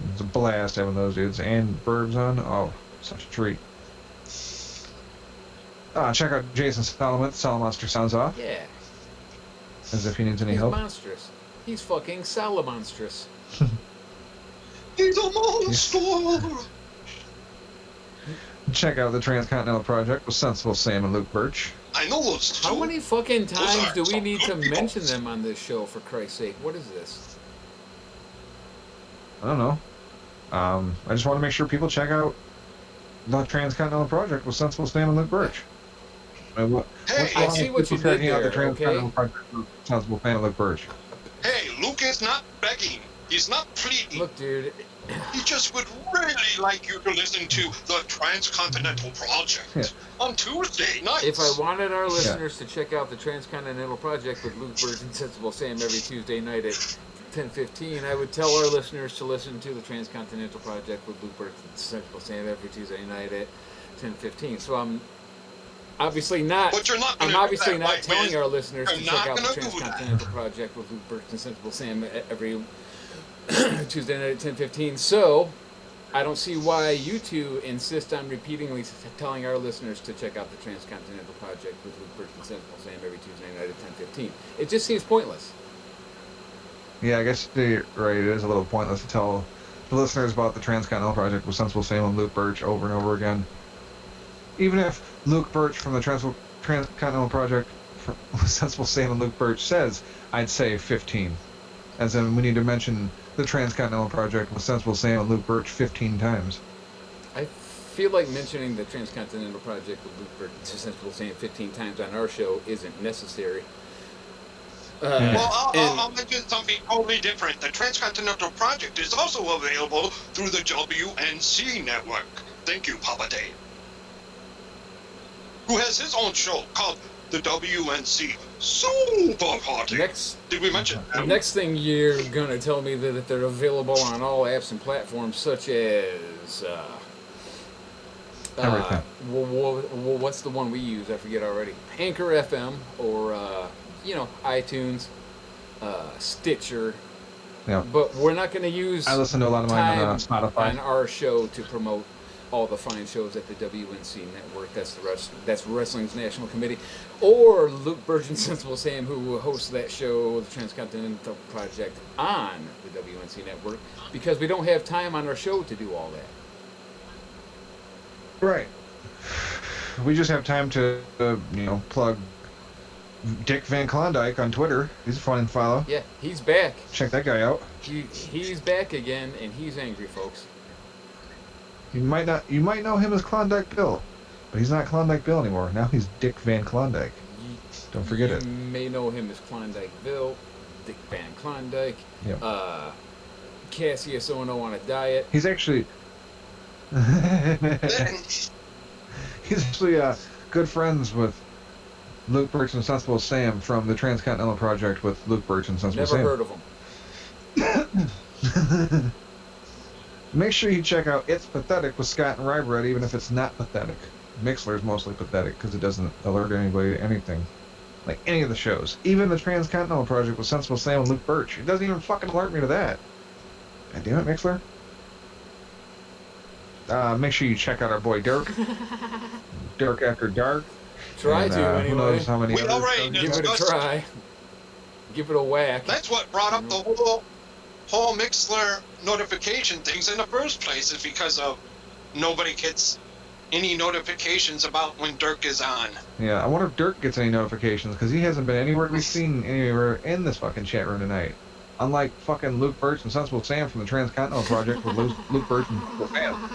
It was a blast having those dudes and Burbs on. Oh, such a treat. Check out Jason Solomon. Salamonster sounds off. Yeah. As if he needs any He's help. monstrous. He's fucking salamonstrous. He's a monster! Check out the Transcontinental Project with Sensible Sam and Luke Birch. I know those two. How many fucking Those times are do we some need good to people. mention them on this show, for Christ's sake? What is this? I don't know. I just want to make sure people check out the Transcontinental Project with Sensible Sam and Luke Birch. Hey, I see what you did checking out the there, Transcontinental okay? Project with Sensible Sam and Luke Birch. Hey, Luke is not begging. He's not pleading. Look, dude. He just would really like you to listen to the Transcontinental Project Yeah. on Tuesday nights. If I wanted our listeners to check out the Transcontinental Project with Luke Birch and Sensible Sam every Tuesday night at 10:15, I would tell our listeners to listen to the Transcontinental Project with Luke Birch and Sensible Sam every Tuesday night at 10:15. So I'm obviously not. But you're not gonna I'm do obviously that, not right, telling Whiz? our listeners You're to not check out the gonna do that. Transcontinental Project with Luke Birch and Sensible Sam every Tuesday night at 10:15. So I don't see why you two insist on repeatedly telling our listeners to check out the Transcontinental Project with Luke Birch and Sensible Sam every Tuesday night at 10:15. It just seems pointless. Yeah, I guess you're right. It is a little pointless to tell the listeners about the Transcontinental Project with Sensible Sam and Luke Birch over and over again. Even if Luke Birch from the Transcontinental Project with Sensible Sam and Luke Birch says, I'd say 15. As in, we need to mention the Transcontinental Project with Sensible Sam and Luke Birch 15 times. I feel like mentioning the Transcontinental Project with Luke Birch and Sensible Sam 15 times on our show isn't necessary. Well, and- I'll mention something totally different. The Transcontinental Project is also available through the WNC network. Thank you, Papa Dave. Who has his own show called the WNC Super Party. Did we mention The that? next thing you're gonna tell me that they're available on all apps and platforms such as Everything. what's the one we use? I forget already. Anchor FM or iTunes, Stitcher. Yeah. But we're not gonna use I listen to a lot of mine on time Spotify. on our show to promote all the fine shows at the WNC network. That's Wrestling's National Committee, or Luke Birch and Sensible Sam, who hosts that show, the Transcontinental Project, on the WNC network, because we don't have time on our show to do all that. Right. We just have time to, plug Dick Van Klondike on Twitter. He's a fun follow. Yeah, he's back. Check that guy out. He's back again, and he's angry, folks. You might know him as Klondike Bill, but he's not Klondike Bill anymore. Now he's Dick Van Klondike. Don't forget it. You may know him as Klondike Bill, Dick Van Klondike, Yep. Cassius Ono on a diet. He's actually he's actually good friends with Luke Birch and Sensible Sam from the Transcontinental Project with Luke Birch and Sensible Never Sam. heard of him. Make sure you check out It's Pathetic with Scott and Rybread, even if it's not pathetic. Mixlr is mostly pathetic because it doesn't alert anybody to anything. Like any of the shows. Even the Transcontinental Project with Sensible Sam and Luke Birch. It doesn't even fucking alert me to that. God damn it, Mixlr. Make sure you check out our boy Dirk. Dirk After Dark. Try And, to, Who anyway. knows how many We other already shows. know. Give it a try. Give it a whack. That's what brought up the whole Mixlr notification things in the first place, is because of nobody gets any notifications about when Dirk is on. Yeah, I wonder if Dirk gets any notifications, because he hasn't been anywhere to be seen anywhere in this fucking chat room tonight. Unlike fucking Luke Birch and Sensible Sam from the Transcontinental Project with Luke Birch and Sensible Sam.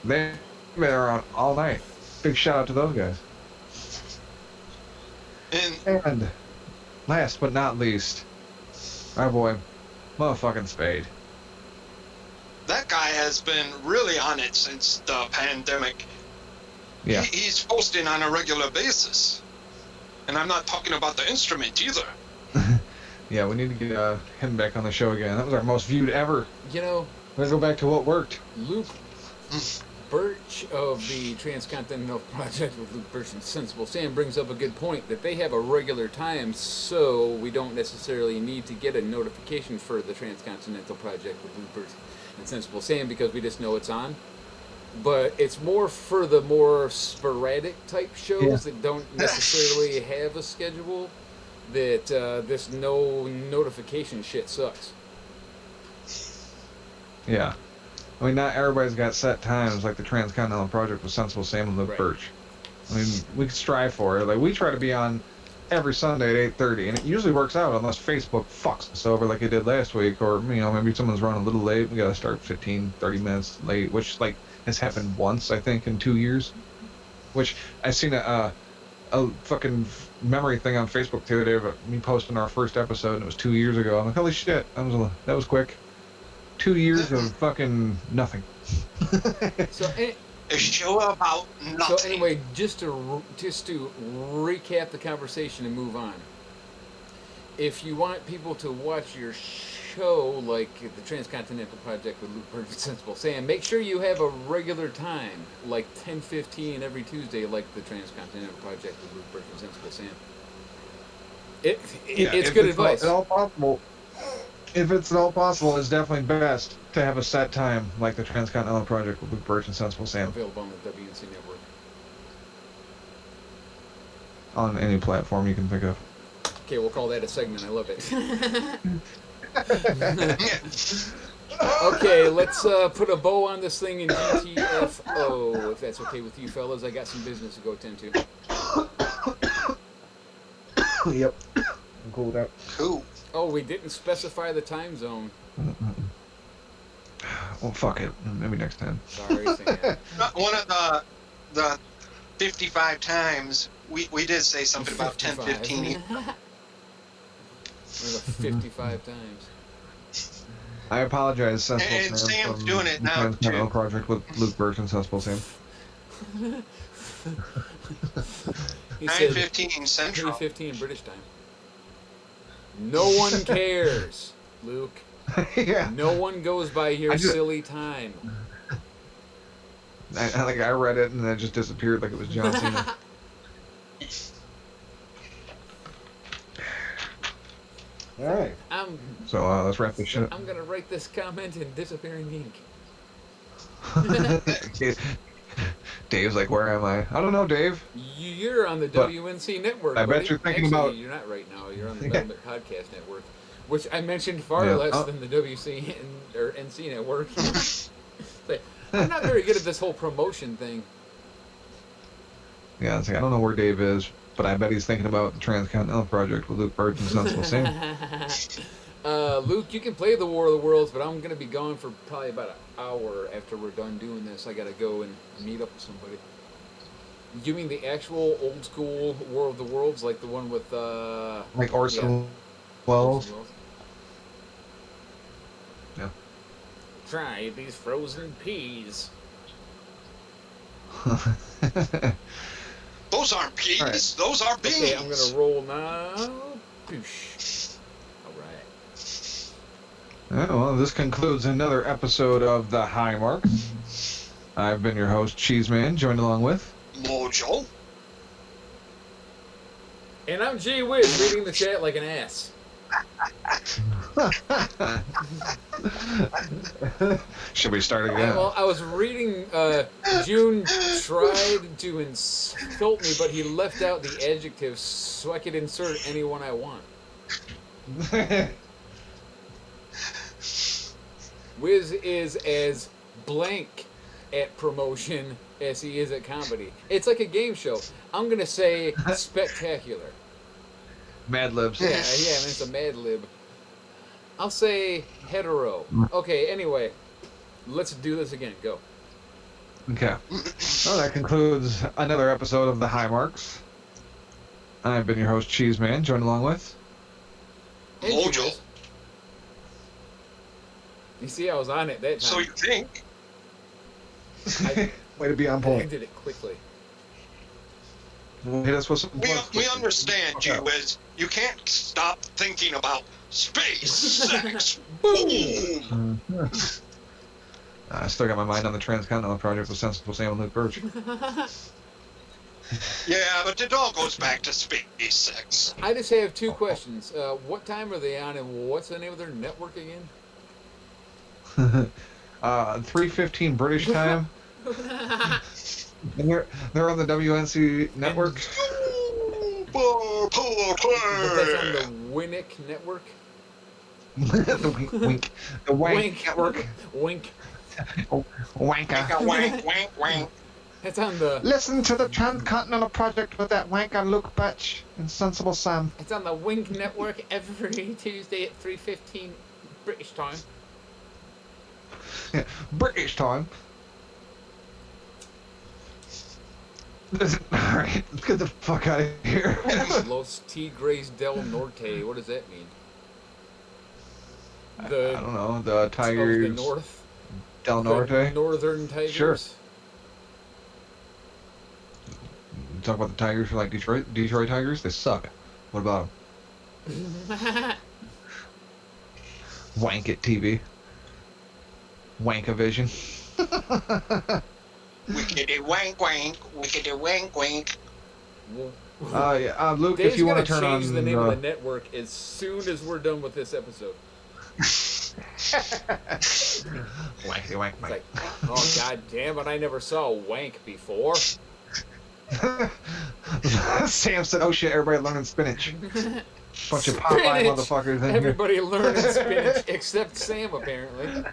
They've been around all night. Big shout out to those guys. And last but not least, our boy, motherfucking Spade. That guy has been really on it since the pandemic. Yeah. He's posting on a regular basis. And I'm not talking about the instrument either. Yeah, we need to get him back on the show again. That was our most viewed ever. You know, Let's go back to what worked. Luke Birch of the Transcontinental Project with Luke Birch and Sensible Sam brings up a good point, that they have a regular time, so we don't necessarily need to get a notification for the Transcontinental Project with Luke Birch and Sensible Sam, because we just know it's on. but it's more for the more sporadic type shows that don't necessarily have a schedule. That this no notification shit sucks. Yeah. I mean, not everybody's got set times like the Transcontinental Project with Sensible Sam and Luke Right. Birch. I mean, we can strive for it. Like, we try to be on every Sunday at 8:30, and it usually works out unless Facebook fucks us over like it did last week, or, you know, maybe someone's running a little late. We gotta start 15, 30 minutes late, which, like, has happened once, I think, in 2 years. Which, I seen a fucking memory thing on Facebook the other day about me posting our first episode, and it was 2 years ago. I'm like, holy shit, that was quick. 2 years of fucking nothing. So, A show about nothing. so anyway, just to recap the conversation and move on. If you want people to watch your show, like the Transcontinental Project with Luke Birch and Sensible Sam, make sure you have a regular time, like 10:15 every Tuesday, like the Transcontinental Project with Luke Birch and Sensible Sam. It's good advice. If it's at all possible, it's definitely best to have a set time like the Transcontinental Project with Luke Birch and Sensible Sam Available on the WNC network. on any platform you can think of. Okay, we'll call that a segment. I love it. Okay, let's put a bow on this thing in GTFO, if that's okay with you fellas. I got some business to go attend to. Yep. I'm cool with that. Cool. Oh, we didn't specify the time zone. Well, fuck it. Maybe next time. Sorry, Sam. One of the 55 times we did say something about 10:15. One of the 55 times. I apologize, Sensible And Sam. Sam's from doing it the now, Transcontinental too. Project with Luke Birch and Sensible Sam. He said 9:15 Central. 3:15 British time. No one cares, Luke. Yeah. No one goes by your silly time. I read it and then it just disappeared like it was John Cena. All right. So let's wrap this shit up. I'm gonna write this comment in disappearing ink. Dave's like, where am I? I don't know, Dave. You're on the But WNC network. I bet buddy. you're thinking Actually, about- You're not right now. You're on the Yeah. Metal Podcast Network, which I mentioned far Yeah. less Oh. than the WC or NC Network. But I'm not very good at this whole promotion thing. Yeah, it's like, I don't know where Dave is, but I bet he's thinking about the Transcontinental Project with Luke Birch and Sensible Sam. Luke, you can play the War of the Worlds, but I'm gonna be gone for probably about an hour after we're done doing this. I gotta go and meet up with somebody. You mean the actual old school War of the Worlds, like the one with Like Orson yeah, Welles. Orson Welles? Yeah. Try these frozen peas. Those aren't peas. All right. Those are beans. Okay, I'm gonna roll now. Boosh. All right. Well, this concludes another episode of The High Marks. I've been your host, Cheez Man, joined along with... Mojo. And I'm Whiz, reading the chat like an ass. Should we start again? Well, I was reading. June tried to insult me, but he left out the adjectives so I could insert anyone I want. Whiz is as blank at promotion as he is at comedy. It's like a game show. I'm gonna say spectacular. Mad Libs. Yeah, it's a Mad Lib. I'll say hetero. Okay, anyway, let's do this again. Go. Okay. Well, that concludes another episode of The High Marks. I've been your host, Cheez Man, joined along with... And Mojo. Whiz. You see, I was on it that time. So you think? Way to be on I point. did it quickly. Hit us with some We plugs. understand, Okay. G-Wiz. You can't stop thinking about space, sex, boom. I still got my mind on the Transcontinental Project with Sensible Sam and Luke Birch. Yeah, but it all goes back to space, sex. I just have two questions. What time are they on, and what's the name of their network again? 3:15 British time, And they're on the WNC network. Super Power But that's on Play. the Winnick network. The wink. The wank network. Wink. Wanka. Wank, wank, wank. That's on the. Listen to the Transcontinental Project with that wanker Luke Batch and Sensible Sam. It's on the Wink network every Tuesday at 3:15 British time. British time. Alright, let's get the fuck out of here. Los Tigres del Norte. What does that mean? I The don't know, the of Tigers the North. del The Norte. Northern Tigers. Sure. You talk about the Tigers for like Detroit Tigers? They suck. What about them? Wank it TV. Wankavision. Wickedy wank wank, wickedy wank wank. Well, Yeah, Luke, Dave's if you want gonna to turn change on the name of the network as soon as we're done with this episode. Wankity wank It's wank. like, oh god damn it! I never saw a wank before. Sam said, "Oh shit, everybody learning spinach." Bunch of Popeye Spinach! motherfuckers in here. Everybody learning spinach except Sam apparently.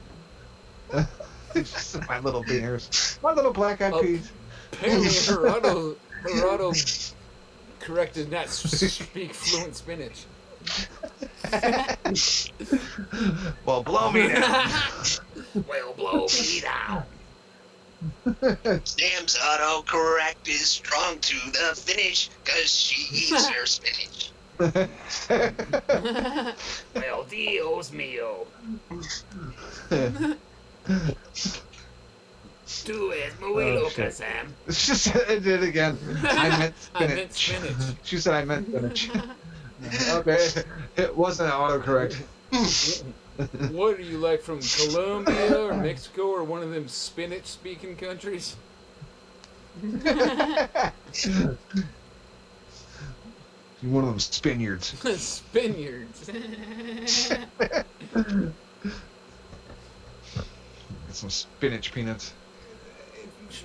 My little beers. My little black-eyed Oh. peas. Apparently, Gerardo correct does not speak fluent spinach. Well, blow me down. Well, blow me down. Sam's autocorrect is strong to the finish, cause she eats her spinach. Well, Dios mío. Tú es muy Oh, loca, shit. Sam. She said it did again. I meant I spinach. meant spinach. She said I meant spinach. Okay, it wasn't autocorrect. What are you like from Colombia or Mexico or one of them spinach-speaking countries? You're one of them Spaniards. Spaniards. Get some spinach peanuts.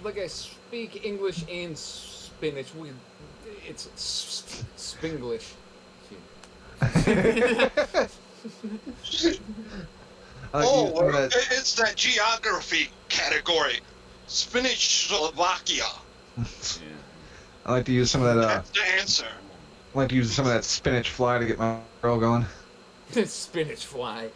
Like I speak English and spinach. It's Spinglish. I like Oh, using some of that- it's that geography category. Spinach Slovakia. I like to use some of that. That's the answer. I like to use some of that spinach fly to get my girl going. Spinach fly.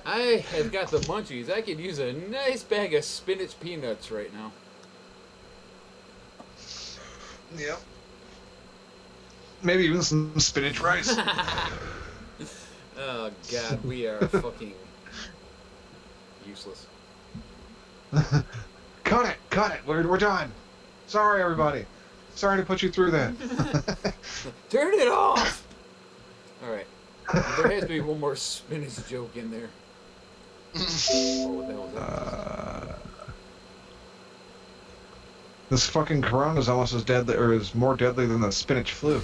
I have got the munchies. I could use a nice bag of spinach peanuts right now. Yep. Maybe even some spinach rice. Oh god, we are fucking useless. Cut it. We're done. Sorry, everybody. Sorry to put you through that. Turn it off! Alright. There has to be one more spinach joke in there. Oh, what the hell is that? This fucking corona is almost as deadly, or is more deadly than the spinach flu.